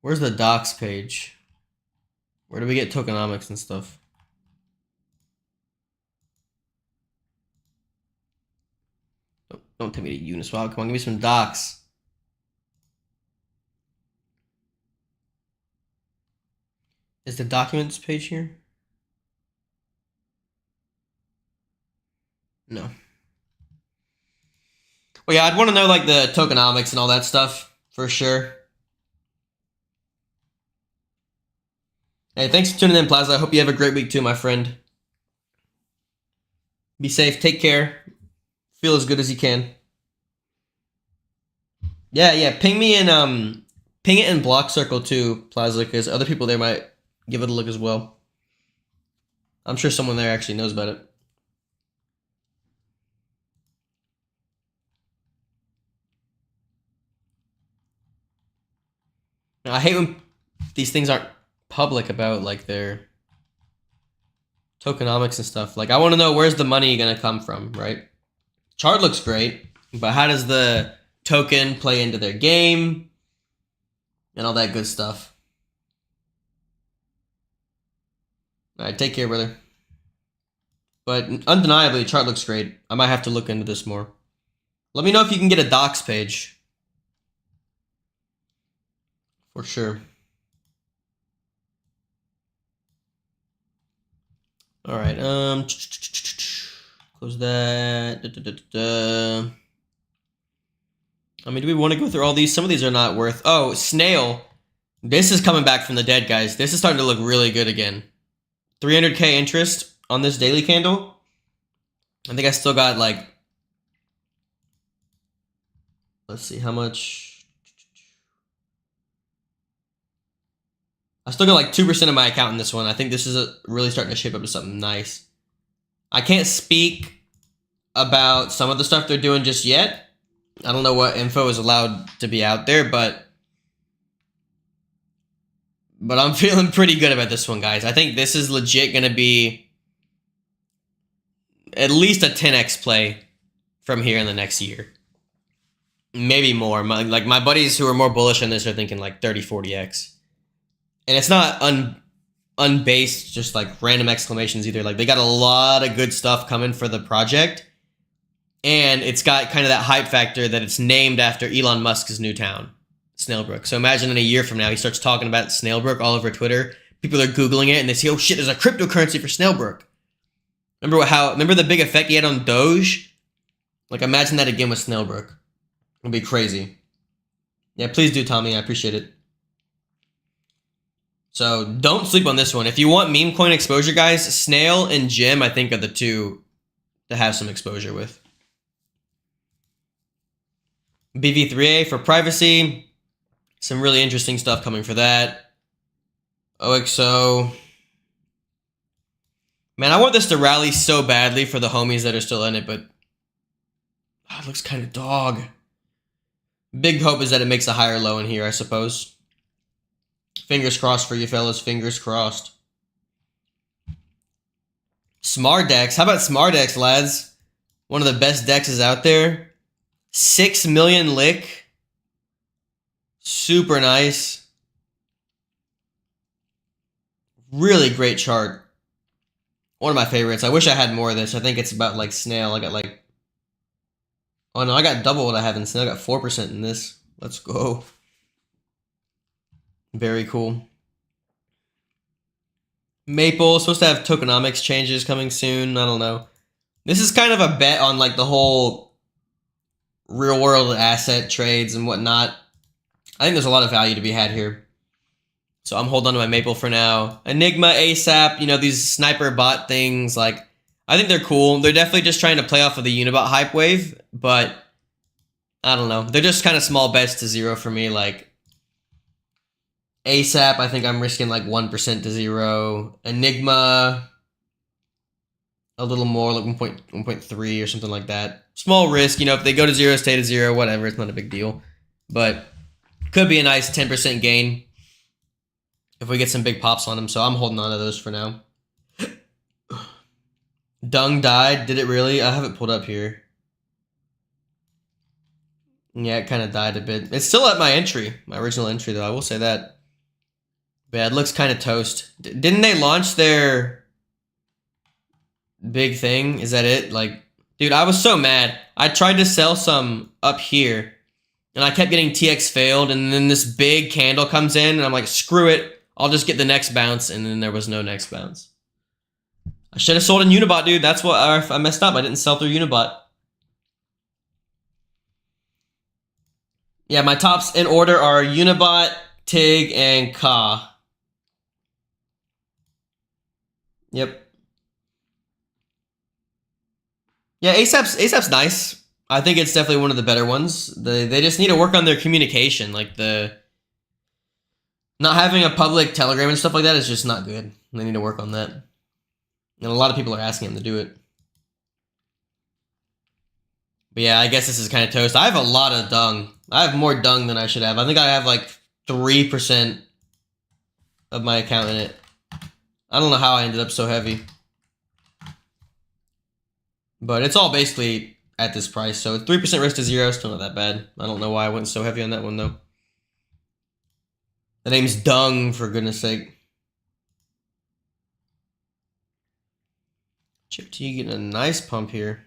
docs page? Where do we get tokenomics and stuff? Don't take me to Uniswap. Come on, give me some docs. Is the documents page here? No. Well, yeah, I'd want to know like the tokenomics and all that stuff for sure. Hey, thanks for tuning in, Plaza. I hope you have a great week too, my friend. Be safe. Take care. Feel as good as you can. Yeah. Ping me in ping it in Blockcircle too, Plaza, because other people there might give it a look as well. I'm sure someone there actually knows about it. I hate when these things aren't public about like their tokenomics and stuff. Like I want to know where's the money gonna come from, right? Chart looks great, but how does the token play into their game and all that good stuff? All right, take care, brother. But undeniably, chart looks great. I might have to look into this more. Let me know if you can get a docs page. For sure. All right, close that. I mean, do we want to go through all these? Some of these are not worth... Oh, Snail. This is coming back from the dead, guys. This is starting to look really good again. 300k interest on this daily candle. I think I still got like... Let's see, how much... I still got like 2% of my account in this one. I think this is really starting to shape up to something nice. I can't speak about some of the stuff they're doing just yet. I don't know what info is allowed to be out there, but I'm feeling pretty good about this one, guys. I think this is legit going to be at least a 10x play from here in the next year. Maybe more. My buddies who are more bullish on this are thinking like 30, 40x. And it's not unbased, just like random exclamations either. Like they got a lot of good stuff coming for the project. And it's got kind of that hype factor that it's named after Elon Musk's new town, Snailbrook. So imagine in a year from now, he starts talking about Snailbrook all over Twitter. People are Googling it and they say, oh shit, there's a cryptocurrency for Snailbrook. Remember the big effect he had on Doge? Like imagine that again with Snailbrook. It'd be crazy. Yeah, please do, Tommy. I appreciate it. So don't sleep on this one. If you want meme coin exposure, guys, Snail and Gem, I think, are the two to have some exposure with. BV3A for privacy. Some really interesting stuff coming for that. OXO. Man, I want this to rally so badly for the homies that are still in it, but it looks kind of dog. Big hope is that it makes a higher low in here, I suppose. Fingers crossed for you fellas. Fingers crossed. Smardex. How about Smardex, lads? One of the best dexes out there. 6 million lick. Super nice. Really great chart. One of my favorites. I wish I had more of this. I think it's about like Snail. I got like... Oh no, I got double what I have in Snail. I got 4% in this. Let's go. Very cool. Maple, supposed to have tokenomics changes coming soon. I don't know. This is kind of a bet on like the whole real world asset trades and whatnot. I think there's a lot of value to be had here. So I'm holding on to my Maple for now. Enigma, ASAP, you know, these sniper bot things, like, I think they're cool. They're definitely just trying to play off of the Unibot hype wave, but I don't know. They're just kind of small bets to zero for me, like, ASAP, I think I'm risking like 1% to zero. Enigma, a little more, like 1.3 or something like that. Small risk, you know, if they go to zero, stay to zero, whatever, it's not a big deal. But could be a nice 10% gain if we get some big pops on them, so I'm holding on to those for now. Dung died, did it really? I have it pulled up here. Yeah, it kind of died a bit. It's still at my entry, my original entry though, I will say that. But yeah, it looks kind of toast. Didn't they launch their big thing? Is that it? Like, dude, I was so mad. I tried to sell some up here, and I kept getting TX failed, and then this big candle comes in, and I'm like, screw it. I'll just get the next bounce, and then there was no next bounce. I should have sold in Unibot, dude. That's what I messed up. I didn't sell through Unibot. Yeah, my tops in order are Unibot, TIG, and Ka. Yep. Yeah, ASAP's nice. I think it's definitely one of the better ones. They just need to work on their communication. Like not having a public Telegram and stuff like that is just not good. They need to work on that. And a lot of people are asking them to do it. But yeah, I guess this is kind of toast. I have a lot of dung. I have more dung than I should have. I think I have like 3% of my account in it. I don't know how I ended up so heavy. But it's all basically at this price. So 3% risk to 0, still not that bad. I don't know why I went so heavy on that one though. The name's Dung, for goodness sake. Chip T getting a nice pump here.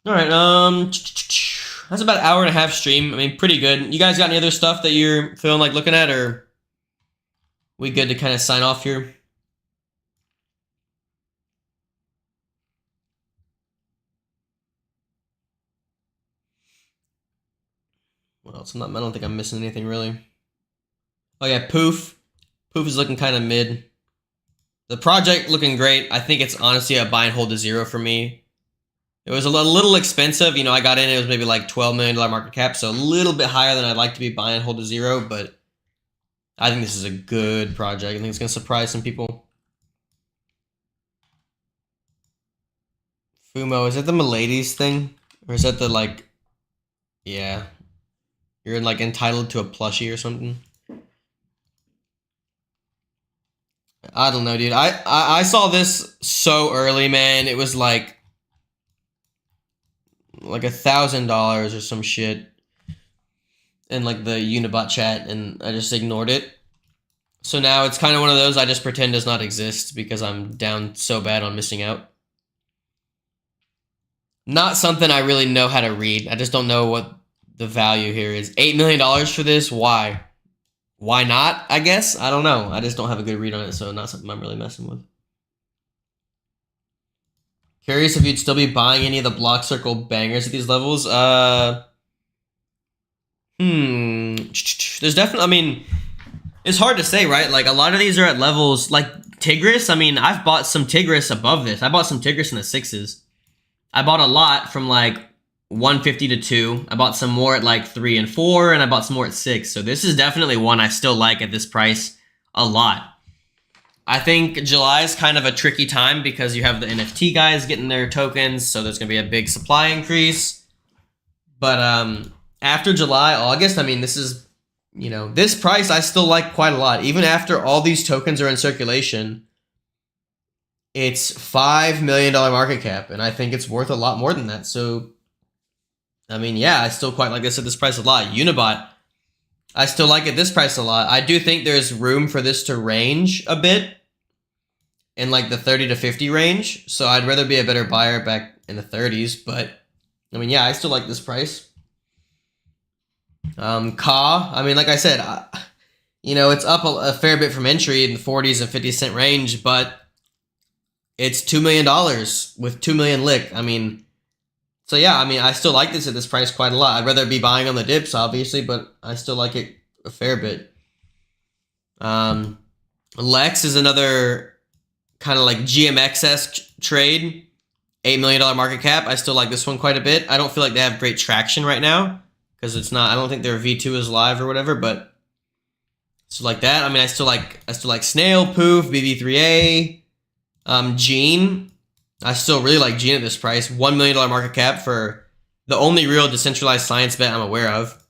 All right, that's about an hour and a half stream. I mean, pretty good. You guys got any other stuff that you're feeling like looking at, or we good to kind of sign off here? What else? I don't think I'm missing anything really. Oh yeah, Poof. Poof is looking kind of mid. The project looking great. I think it's honestly a buy and hold to 0 for me. It was a little expensive. You know, I got in, it was maybe like $12 million market cap, so a little bit higher than I'd like to be buy and hold to 0, but I think this is a good project. I think it's going to surprise some people. Fumo, is that the Milady's thing? Or is that the, like, yeah. You're, like, entitled to a plushie or something? I don't know, dude. I saw this so early, man. It was, like $1,000 or some shit in, like, the Unibot chat, and I just ignored it. So now it's kind of one of those I just pretend does not exist because I'm down so bad on missing out. Not something I really know how to read. I just don't know what the value here is. $8 million for this? Why? Why not, I guess? I don't know. I just don't have a good read on it, so not something I'm really messing with. Curious if you'd still be buying any of the Blockcircle bangers at these levels. There's definitely, I mean, it's hard to say, right? Like, a lot of these are at levels, like Tigris. I mean, I've bought some Tigris above this. I bought some Tigris in the 6s. I bought a lot from like 150 to 2. I bought some more at like 3 and 4, and I bought some more at 6. So this is definitely one I still like at this price a lot. I think July is kind of a tricky time because you have the NFT guys getting their tokens, so there's going to be a big supply increase. But after July, August, I mean, this is, you know, this price I still like quite a lot. Even after all these tokens are in circulation, it's $5 million market cap, and I think it's worth a lot more than that. So, I mean, yeah, I still quite like this at this price a lot. Unibot, I still like at this price a lot. I do think there's room for this to range a bit in like the 30 to 50 range. So I'd rather be a better buyer back in the 30s. But, I mean, yeah, I still like this price. Ka, I mean, like I said, you know, it's up a fair bit from entry in the 40s and 50 cent range, but it's $2 million with 2 million lick. I mean, so yeah, I mean, I still like this at this price quite a lot. I'd rather be buying on the dips, obviously, but I still like it a fair bit. Lex is another kind of like GMXS trade. $8 million market cap. I still like this one quite a bit. I don't feel like they have great traction right now because it's not, I don't think their V2 is live or whatever, but so like that. I mean, I still like Snail, Poof, BB3A. Gene, I still really like Gene at this price. $1 million market cap for the only real decentralized science bet I'm aware of.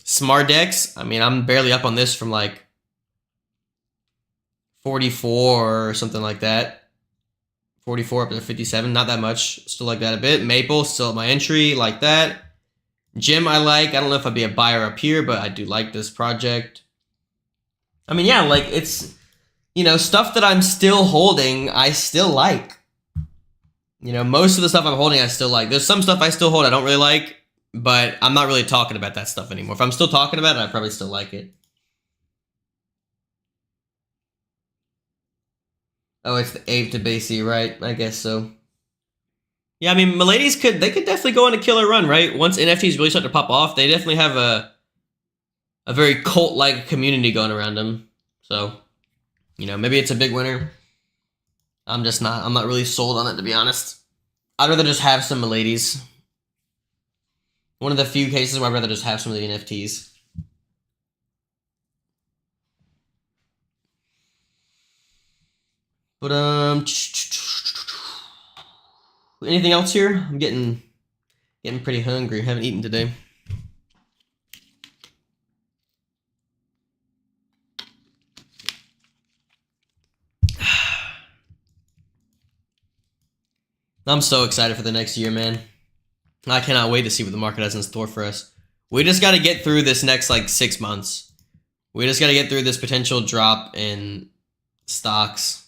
Smartdex, I mean, I'm barely up on this from like 44 or something like that. 44 up to 57, not that much. Still like that a bit. Maple, still at my entry, like that. Gem, I like. I don't know if I'd be a buyer up here, but I do like this project. I mean, yeah, like it's, you know, stuff that I'm still holding, I still like. You know, most of the stuff I'm holding, I still like. There's some stuff I still hold I don't really like, but I'm not really talking about that stuff anymore. If I'm still talking about it, I probably still like it. Oh, it's the Ape to Basie, right? I guess so. Yeah, I mean, Milady's could definitely go on a killer run, right? Once NFTs really start to pop off, they definitely have a very cult-like community going around them. So, you know, maybe it's a big winner. I'm not really sold on it, to be honest. I'd rather just have some Milady's. One of the few cases where I'd rather just have some of the NFTs. But, anything else here? I'm getting pretty hungry. I haven't eaten today. I'm so excited for the next year, man. I cannot wait to see what the market has in store for us. We just got to get through this next like 6 months. We just got to get through this potential drop in stocks.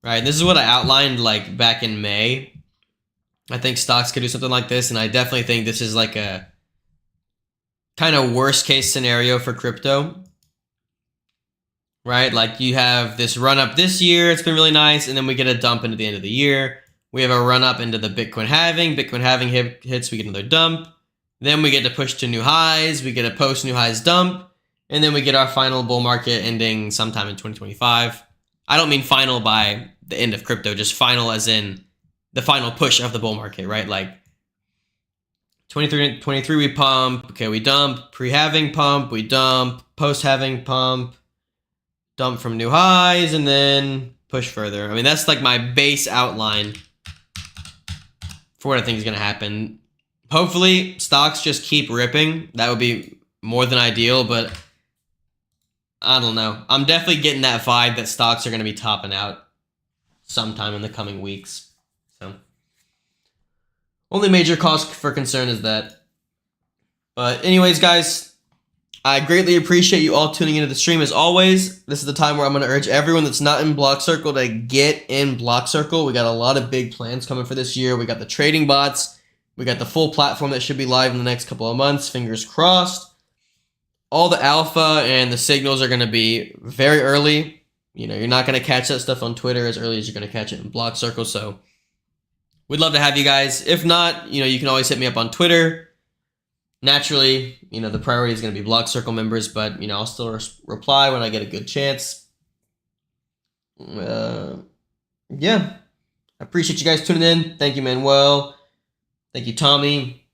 Right, this is what I outlined like back in May. I think stocks could do something like this, and I definitely think this is like a kind of worst case scenario for crypto. Right, like you have this run up this year, it's been really nice, and then we get a dump into the end of the year. We have a run up into the Bitcoin halving. Bitcoin halving hits, we get another dump. Then we get to push to new highs. We get a post new highs dump. And then we get our final bull market ending sometime in 2025. I don't mean final by the end of crypto, just final as in the final push of the bull market, right? Like 23 we pump. Okay, we dump. Pre-halving pump. We dump. Post-halving pump. Dump from new highs and then push further. I mean, that's like my base outline for what I think is going to happen. Hopefully, stocks just keep ripping. That would be more than ideal, but I don't know. I'm definitely getting that vibe that stocks are going to be topping out sometime in the coming weeks. So, only major cause for concern is that. But anyways, guys, I greatly appreciate you all tuning into the stream as always. This is the time where I'm going to urge everyone that's not in Blockcircle to get in Blockcircle. We got a lot of big plans coming for this year. We got the trading bots. We got the full platform that should be live in the next couple of months. Fingers crossed. All the alpha and the signals are going to be very early. You know, you're not going to catch that stuff on Twitter as early as you're going to catch it in Blockcircle. So we'd love to have you guys. If not, you know, you can always hit me up on Twitter. Naturally, you know, the priority is going to be Blockcircle members, but, you know, I'll still reply when I get a good chance. Yeah. I appreciate you guys tuning in. Thank you, Manuel. Thank you, Tommy.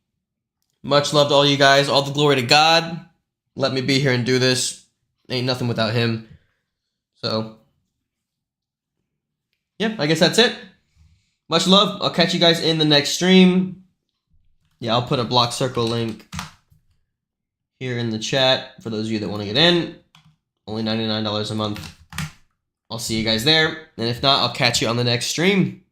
Much love to all you guys. All the glory to God. Let me be here and do this. Ain't nothing without him. So, yeah, I guess that's it. Much love. I'll catch you guys in the next stream. Yeah, I'll put a Blockcircle link here in the chat for those of you that want to get in. Only $99 a month. I'll see you guys there. And if not, I'll catch you on the next stream.